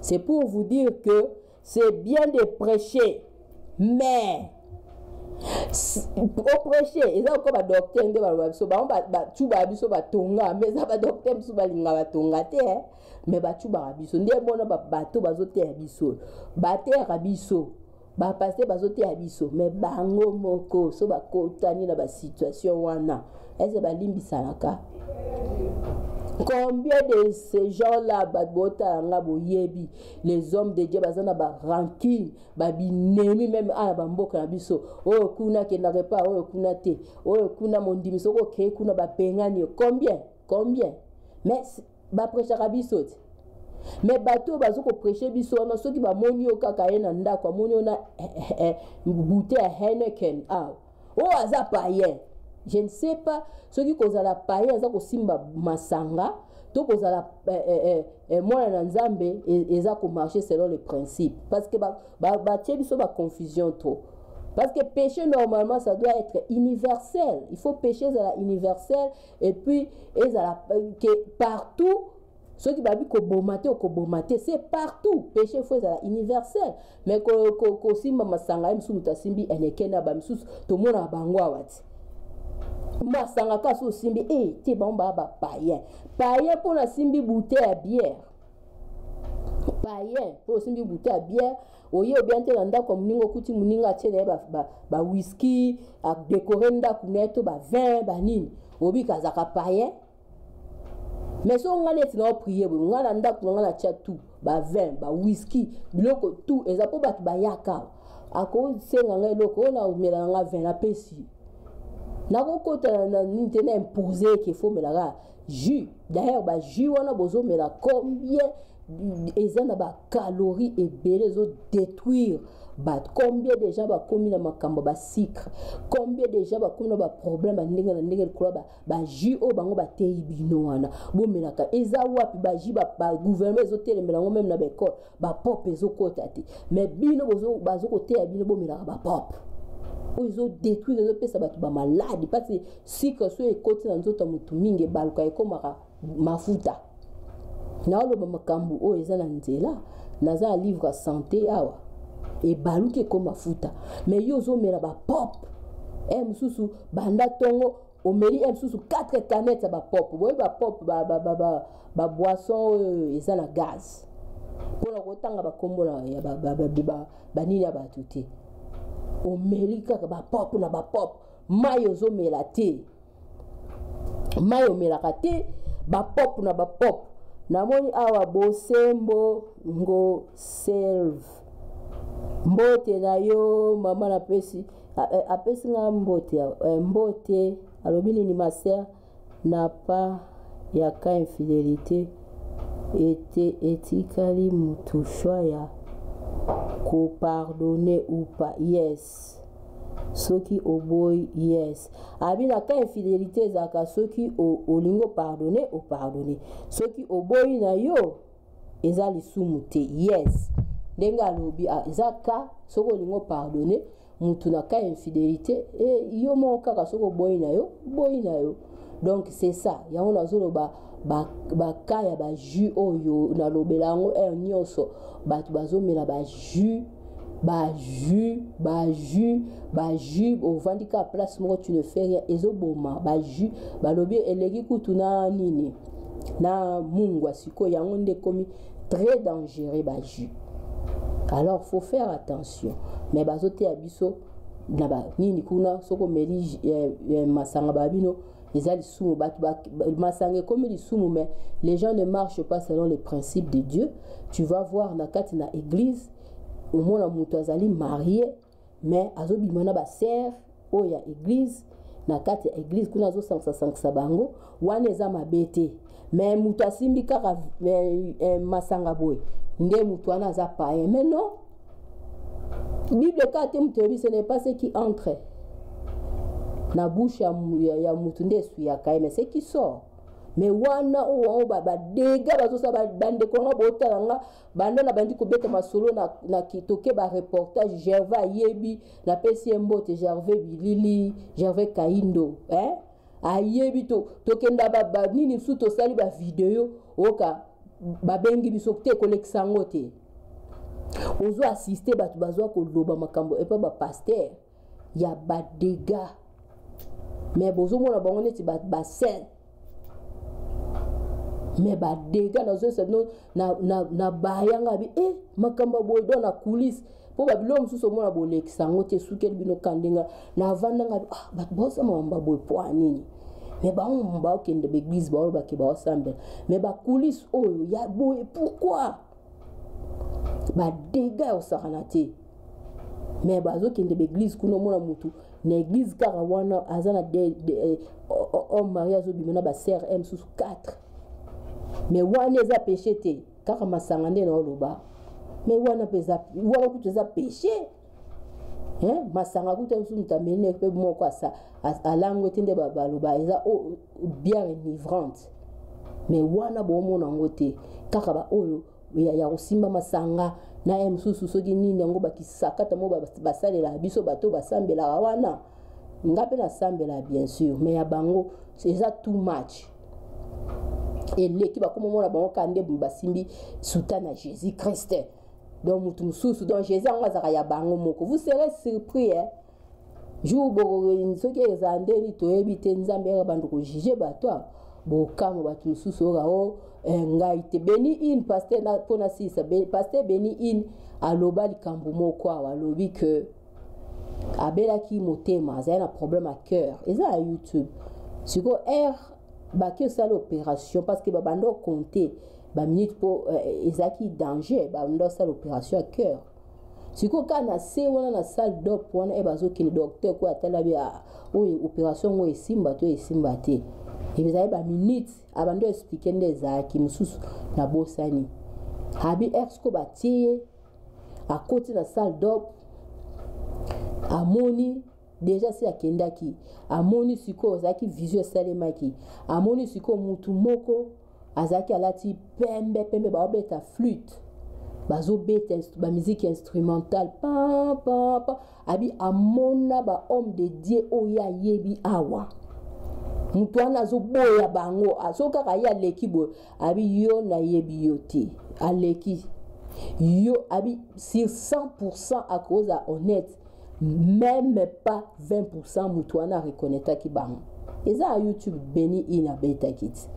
C'est pour vous dire que c'est bien de prêcher mais au prêcher ils ont comme docteur nde ba so ba chuba biso ba tonga mais ça ba docteur biso ba linga ba tonga te mais ba chuba biso nde bona ba bato bazote ya biso ba terre biso ba passer bazote ya biso mais bango moko so ba kotani na ba situation wana est-ce ba limbisa naka. Combien de ces gens-là, les hommes de Dieu, bazana ba rancune, ba binemi même à bamboka biso. Oh kuna qui n'aurait pas, oh kuna te, oh kuna mondimiso ko ke kuna ba pengani. Combien? Mais ba prêcher biso. Mais bateau bazo ko prêcher biso na so ki ba monio kaka na ndako monio na bouteille Heineken. Oh aza païen. Je ne sais pas ce qui cause la païen za ko simba masanga to cause la moi na nzambe eza ko marcher selon les principes parce que ba tiebiso ba confusion trop parce que péché normalement ça doit être universel, il faut pécher à la universel et puis que partout ceux qui babi ko bomate c'est partout péché faut à la universel mais ko simba masanga msu mutasimbi enekena ba msu to mona bango awati masanga kaso simbi te bamba ba païen pour la simbi bouteille à bière païen pour simbi bouteille à bière oye obiante landa comme ningo kuti muninga tene ba whisky a décorer nda kuneto ba vin ba nini obi kazaka païen mais so ngane tina prier bo ngana nda kunanga tia tout ba vin ba whisky biloko tout ezapo bat ba yaka ako senga ngeloko na omela nga vin la pesi na kokota na nitena imposer qu'il faut me la jus d'ailleurs ba jus wana bozo me la combien ezana ba calories et belezo détruire ba combien de gens ba komi na makambo ba sucre combien de gens ba komi na ba problème ba ndenge ko ba jus o bango ba tei bino wana bo melaka eza wapi ba jus ba gouvernement ezo telemela ngo même na ba école ba pop ezo kota te mais bino bozo bazo ko tei bino bo melaka ba pop. Ils ont détruit les autres personnes qui sont malades parce que si que ceux qui côté dans d'autres mutuminge baluka eko mafuta na lo makambu o ezana nzela naza livre santé awa et baluka eko mafuta mais yo zo mera ba pop mususu banda tongo o meri mususu 4 canettes ba pop boy ba pop ba boisson ezana gaz pour la kotanga ba kombo ya ba nini ya ba tuti au Amerika ba pop na ba pop mayo zo melate mayo melakate ba pop na ba pop namoni awa bosembo ngo serve mbote na yo mama na pesi apesi nga mbote mbote alobini ni ma sœur n'a pas yaka infidélité etikali mutu choix ya ko pardonner ou pas. Yes, soki oboy yes abina ka infidélité ezaka soki olingo pardonner o pardonner soki oboyi na yo eza lisumu te. Yes, ndenge alobi ezaka soki olingo pardonner mutu na ka infidélité yo mo kaka soki oboyi na yo boyi na yo. Donc c'est ça yango nazoloba bakaya ba jus oyo nalobela yango nyonso bato bazomela ba jus ovandika place moko tu ne fais rien ezoboma ba jus balobi eleki kutu na nini na mungwa siko yango nde komi très dangereux ba jus. Alors faut faire attention mais bazote ya biso na ba nini kuna soko meli masanga babino les lisumu masanga comme lisumu mais les gens ne marchent pas selon les principes de Dieu. Tu vas voir na kati na église au moins mutu azali marié mais azobimana ba sœur oya église na kati ya église kuna zo sangsa bango wana eza mabete mais mutu asimbi kaka masanga boy nde mutu wana aza païen. Mais non, Bible kate mutu ce n'est pas ce qui entre na bouche ya mutu nde suyaka mais c'est qui sort. Mais wana o ba dega bazosa bande konga botalanga banda na bandi ko beta masolo na kitoke ba reportage Gervais yebi na pesi mbote Gervais Bilili Gervais Kaindo ayebi to kenda ba nini su to sali ba video oka ba bengi biso te koleksango te ozo assister batu bazwa ko loba makambo et pas ba pasteur ya ba dega mais bozo mona bango neti ba sel mais ba dega na zo na bayanga bi makamba boy do na coulisse po ba bilom suso mona boleksango te sukel bino kandenga na vandanga ba bosa mamba boy po anini mais ba on ba okende be église ba ke ba ensemble mais ba coulisse oyo ya boy pourquoi ba dega o saranate mais ba zo kende be église kuno mona mutu na église kara wana azana homme mariage obimena ba sœur M sous 4 mais wana eza péché te kaka masanga nde na oloba mais wana peza wana kutu eza péché masanga kutu musu mutamene pe moko asa alango tende baloba eza bien enivrante mais wana bomona ngo te kaka ba oyo ya kosimba masanga na msusu soki nini yango bakisakata mo basalela biso bato basambela wana ngape na sambela bien sûr mais ya bango c'est ça too much. Et l'équipe a comme on bango kande basimbi soutane à Jésus Christ donc mutu mususu donc Jésus angazaka ya bango moko vous serez surpris jour bo soki ezandeli toyebi te nzambe bandu ko juger bato bokamo batu mususu o ngai te beni in pasteur na pona sisa pasteur beni in aloba likambo moko alobi que abelaki motema azana problème à cœur eza à YouTube siko baki sala opération parce que babando compter ba minute pour ezaki danger babando sala opération à cœur siko kana se wana na salle d'op wana bazoki le docteur ko atala bi opération ngo esimba to esimba te ebeza ba minute abando expliquer ndezaki mususu na bosani habi exco batie à côté de la salle d'op amoni déjà si akendaki amoni siko azaki vision salemaki amoni siko mutu moko azaki alati pembe ba beta flûte bazo beta ba musique instrumentale pa abi amona ba homme de Dieu oya yebi awa mutu ana zo boya bango asoka kaya leki bo abi yo na yebi yote aleki yo abi sur 100% à cause à honnête même pas 20% mutuana reconnaître ki bang eza YouTube beni ina beta kit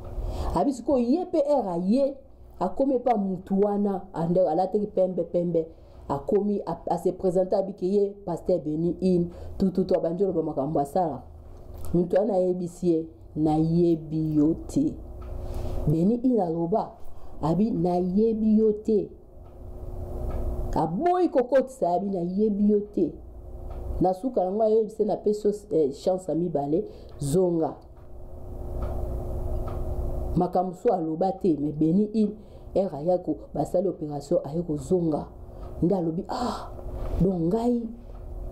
abisiko YPR aye akomi pas mutuana ande alate pembe akomi a se présenter abikeye pasteur beni in tout abanjolo ba makambo sala mutuana yebisie na yebi yote beni ina loba abi na yebi yo te aboyi kokotisa abi na yebi yo te na suka na ngai oyebise na peso chance ya mibale zonga makambo so aloba te me Beni il era yako basali opération aye kozonga nde alobi donc ngai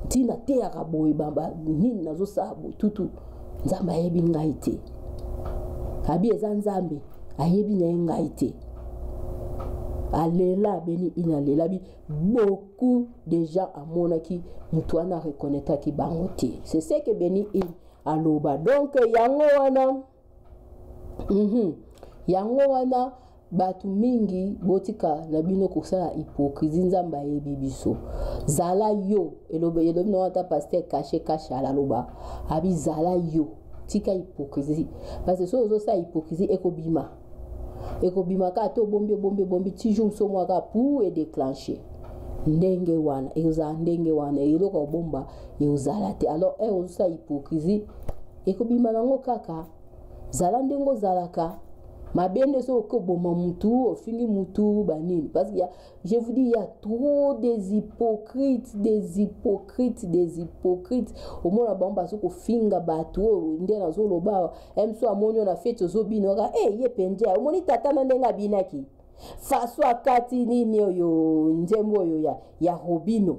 ntina teyaka boye bamba nini nazosala botutu nzambe ayebi ngai te abi eza nzambe ayebi na ye ngai te alela Beni il alela bi beaucoup de gens amonaki mutu wana reconnaîtaki bango te c'est ce que Beni il aloba donc yango wana yango wana batu mingi botika na bino kosala hypocrisie nzambe ayebi biso zala yo elobi na wata pasteur caché ala loba abi zala yo tika hypocrisie parce que so ozosa hypocrisie ekobima ka to bombi ti jour so mwaka pour et déclencher ndenge wana ezala ndenge wana eloko bomba ezala te alors ozosa hypocrisie ekobima nango kaka zala ndengo zalaka mabende so ko boma mutu ofingi mutu banini parce que je vous dis il y a trop des hypocrites au moins bamba so ko finga batu nde na zo loba emso amonyo na fete zo bino ka ye penje omoni tata na ndenga binaki faso akati nini oyo nzembo oyo ya Robino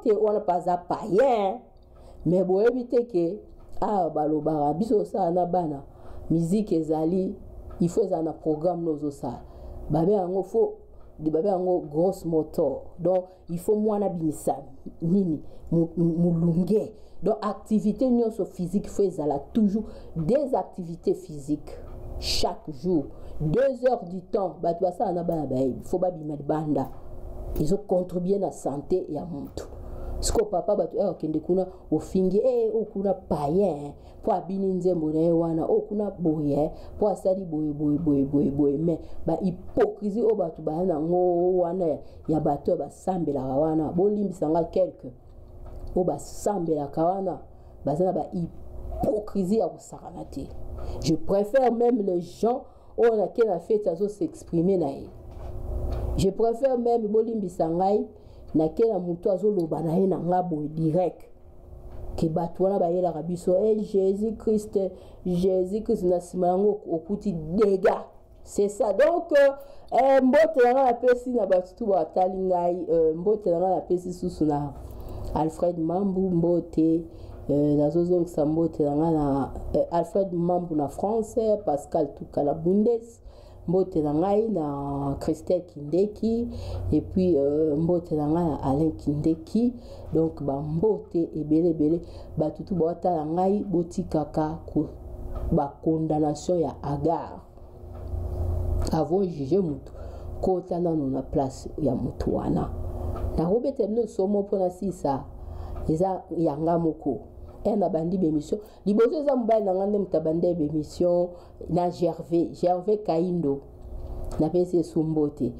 te on pas à païen mais boyebi te ke baloba biso sa na bana musique ezali il faut ça na programme nozo ça babe yango faut de babe yango grosse moteur donc il faut mwana binisa nini mulunge donc activité nyonso physique faut ezala toujours des activités physiques chaque jour 2 heures du temps batu basa na bana bayi faut babima banda ils ont contribué na santé ya muntu siko papa batu okende kuna ofingi okuna païen po abini nzembo na wana okuna boye po asali boye mais ba hypocrisie o batu bana ngo wana ya batu basambela wana bolimbisa nga quelque o basambela kawana bazana ba hypocrisie ya kusakana te je préfère même les gens on a quelle fête azo s'exprimer na je préfère même bolimbisa ngai na kela mutu azoloba na ye na ngabo direct ke batu wana bayelaka biso Jésus Christ na nsima yango okuti dégâts c'est ça donc mbote nanga na pesi na batu tu batali ngai mbote nanga na pesi susu na Alfred Mambu mbote nazozongisa mbote nanga na Alfred Mambu na France Pascal Tukala Bundes mbote na ngai na Christelle Kindeki et puis mbote na ngai na Alain Kindeki donc ba mbote ebele batutu bota na ngai botikaka ko ba condamnation ya Agar avant juger mutu kota na place ya mutu wana na robete no somo pona sisa eza yanga moko na bandi bémission liboso za mobile na ngande mutabande bémission na Gervais Kaindo na pese sumbote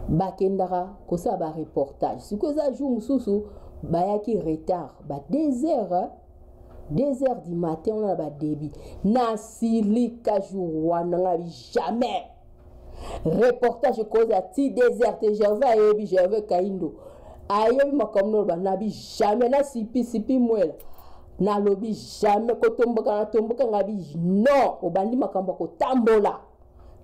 bakendaka kosa ba reportage siko za jour mususu bayaki retard ba 2 heures du matin on a ba débit na silika jour wana jamais reportage cause à ti désert Gervais Kaindo ayebi makamno ba nabi jamais na sipi mwela na lobi jamais kotomboka ngabi non obandi makambo ko tambola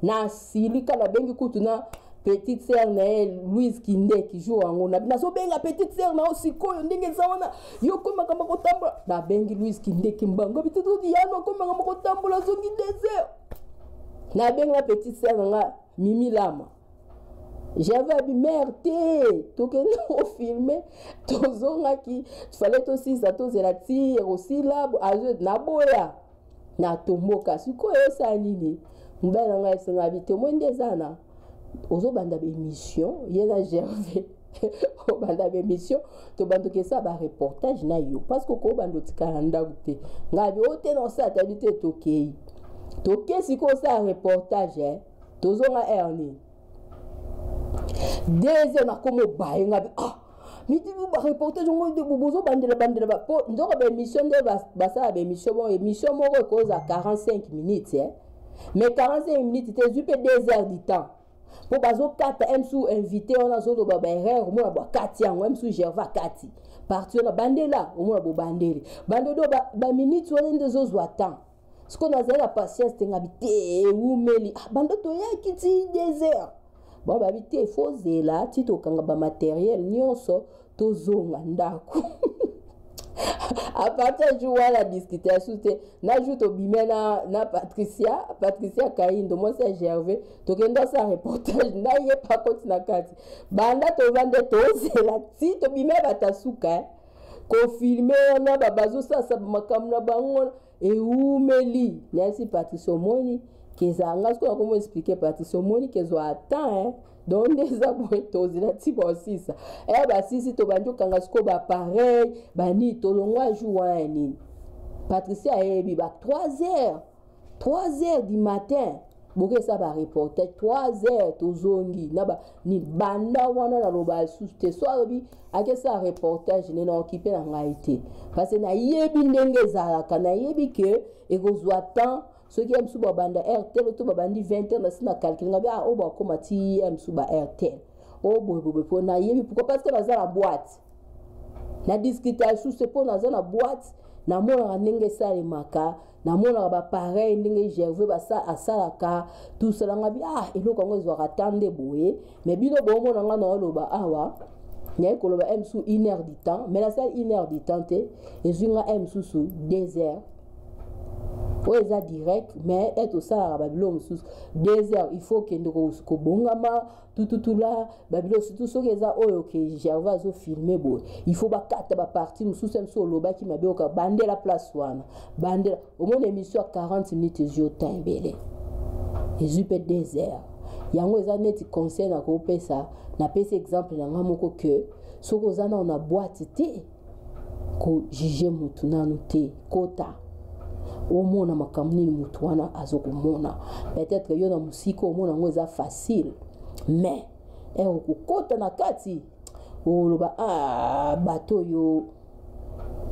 na silika na bengi kutuna petite sœur na Louise Kinde qui joue en na so benga petite sœur na osikoyo ndenge zawana yo ko makambo ko tambola na bengi Louise Kinde kimbango bitutu yano ko makambo ko tambola zongi désert na benga petite sœur nga Mimi Lama j'avais dit merde tout que nous filmer tozonga ki fallait aussi ça to zela ti aussi là na boya na tomoka sikoyo sa nini mbela nga senga habité mwende zana ozo banda émission yena Gervais o banda émission to bando ke ça ba reportage na yo parce que ko bando tikala ndagute ngabi ote no sa tabité tokei toke siko sa reportage tozonga erni deuxième na komo baye ngabi miti ba reportage ngo de bozo bandela ba po ndoko ba émission de ba ça ba émission moko cause à 45 minutes mais 45 minutes tu es 2 heures du temps pour bazo kata emsu invité on a zo ba erreur mo ba kati yango emsu gerva kati parti on a bandela o mo ba bandeli bandodo ba minutes on ndezo zo temps ce qu'on a la patience te ngabité ou meli bando to ya kiti 2 heures bon ba bité faut zela ti to kanga ba matériel nyonso to zonga ndako à partir du la discutation n'ajoute au bimena na Patricia Kaindo moi c'est Gervais to kenda sa reportage na ye pas contre na kati banda to vande to zela ti to bimena batasuka ko filmer na babazo sa makamna bango et umeli merci Patricia Moni kezanga ce qu'on comment expliquer Patricia Moni kezo attend donc des aboitos la type aussi ça eh bah si to banjo kanga sko ba pareil bani to longwa joani Patricia ebi ba 3 heures du matin boke ça ba reporter 3 heures to zongi na ba ni banda wana na loba suste soir bi ake ça reportage ne na occupé na ngaité parce que na yebi ndenge za kana yebi ke ekozwa temps ce qui aime sous banda RTL to bandi 20 na sina calcul ngabi o ba koma ti aime sous ba RTL o boy pour na yebi pourquoi parce que na za la boîte na discuter sous c'est pour na za la boîte na mona ndenge sale maka na mona ba pareil ndenge Gervais ba sa asalaka tout cela ngabi eloko ngo zo attendre boye mais bino bo mona nga na loba awa nyai ko loba aime sous 1 heure du temps mais la salle 1 heure du temps te ezinga aime sous 2 heures. Oui, ça direct, mais être ça à Babylone sous 2 heures, il faut que nous bongama tout là, Babylone surtout ce que ça oh que Gervais zo filmer beau. Il faut ba quatre ba partie sous sem solo ba qui m'a bien ka bander la place wana. Bander au moins émission 40 minutes yo time belé. Et zupe 2 heures. Yango za net conseil na ko pesa, na pesa exemple na ngamoko que soko zana on a boîte té ko juger mutu nanu té kota. Au moins na makamni mutu wana azokomona peut-être yo na musiko au moins ngo za facile mais okukota na kati oloba bato yo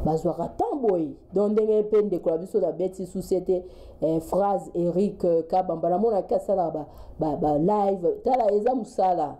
bazwaka tamboy donc ndenge pe ndeko biso da beti société phrase Eric Kabamba na mona kasala ba live tala eza musala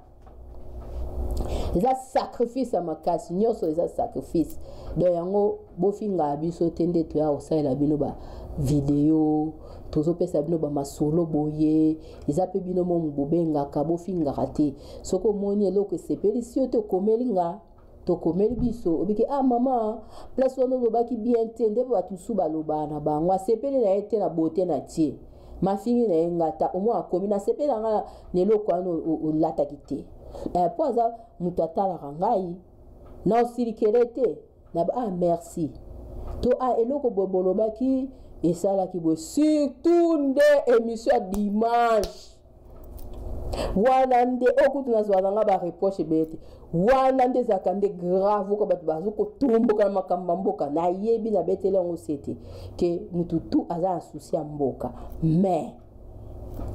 eza sacrifice à makasi nyonso eza sacrifice donc yango bofinga biso tende to ya osala bino ba vidéo tozo pesa bino ba masolo boye eza pe bino mo bobenga ka bofinga raté soko moni eloko sepeli si to komelinga to komeli biso obiki mama place ono lobaki bien tende ba tusu ba lobana bango sepeli na ete na beauté na tie mafingi na ngata au moins akomi na sepeli nga neloko ano lata kité poza mutatala rangai na osirikelete na merci to eloko bobolobaki esala ki bo surtout nde émission dimanche wana nde okutu na zwalanga ba reproche bete wana nde zakande grave ko batu bazuko tumbuka makamba mboka na yebi na betele ngo sete ke mututu aza souci ya mboka mais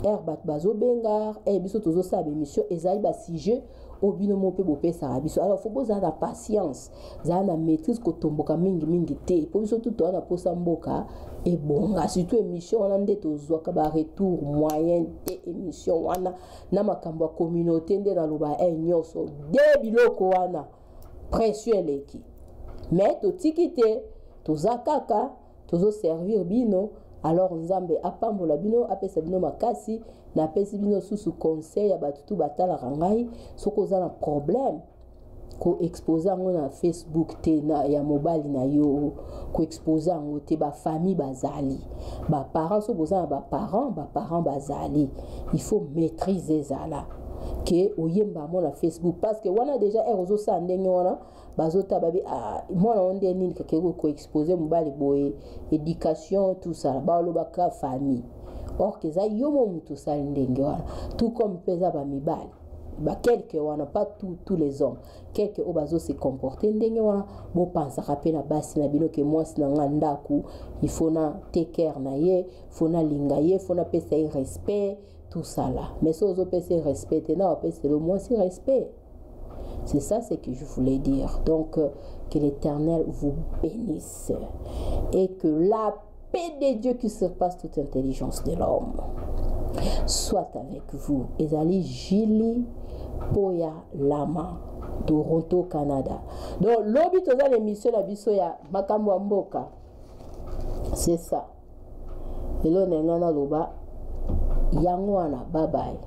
bat bazo bengar biso tozo sa émission ezali ba sujet obino mo pe bopesa biso alors faut boza la patience za na maîtrise ko tomboka mingi te po biso tout na posa mboka et bonga surtout émission wana nde tozo ka ba retour moyen te émission wana na makambo communauté nde na loba nyonso de biloko wana précieux leki mais to tikite toza kaka tozo servir bino. Alors nzambe apambola bino apesa bino makasi na pesi bino sous conseil ya batutu batala rangai soko za na problème ko exposer ngo na Facebook te na ya mobile na yo ko exposer ngo te ba famille bazali ba parents so boza ba parents bazali il faut maîtriser ça là que oyemba mo na Facebook parce que wana déjà erozo sa ndenge wana bazota babi mwana onde nini kakeko ko exposer mobali boye éducation tout ça ba lobaka famille or que ça yomo mutu sa ndenge wana tout comme pesa ba mibali ba quelques wana pas tous les hommes quelques obazo se comporter ndenge wana bo pensa rapé na basi na bino ke moi sina ngandaku il faut na take care na ye faut na linga ye faut na pesa respect tout ça là mais si vous avez respect non c'est le moins si respect c'est ça ce que je voulais dire donc que l'Éternel vous bénisse et que la paix de Dieu qui surpasse toute intelligence de l'homme soit avec vous. Ezali Julie Poya Lama, Toronto, Canada. Donc, l'obit toza l'émission la biso ya Makambo ya Mboka. C'est ça. Et là, on a loba. Yangwana, bye bye.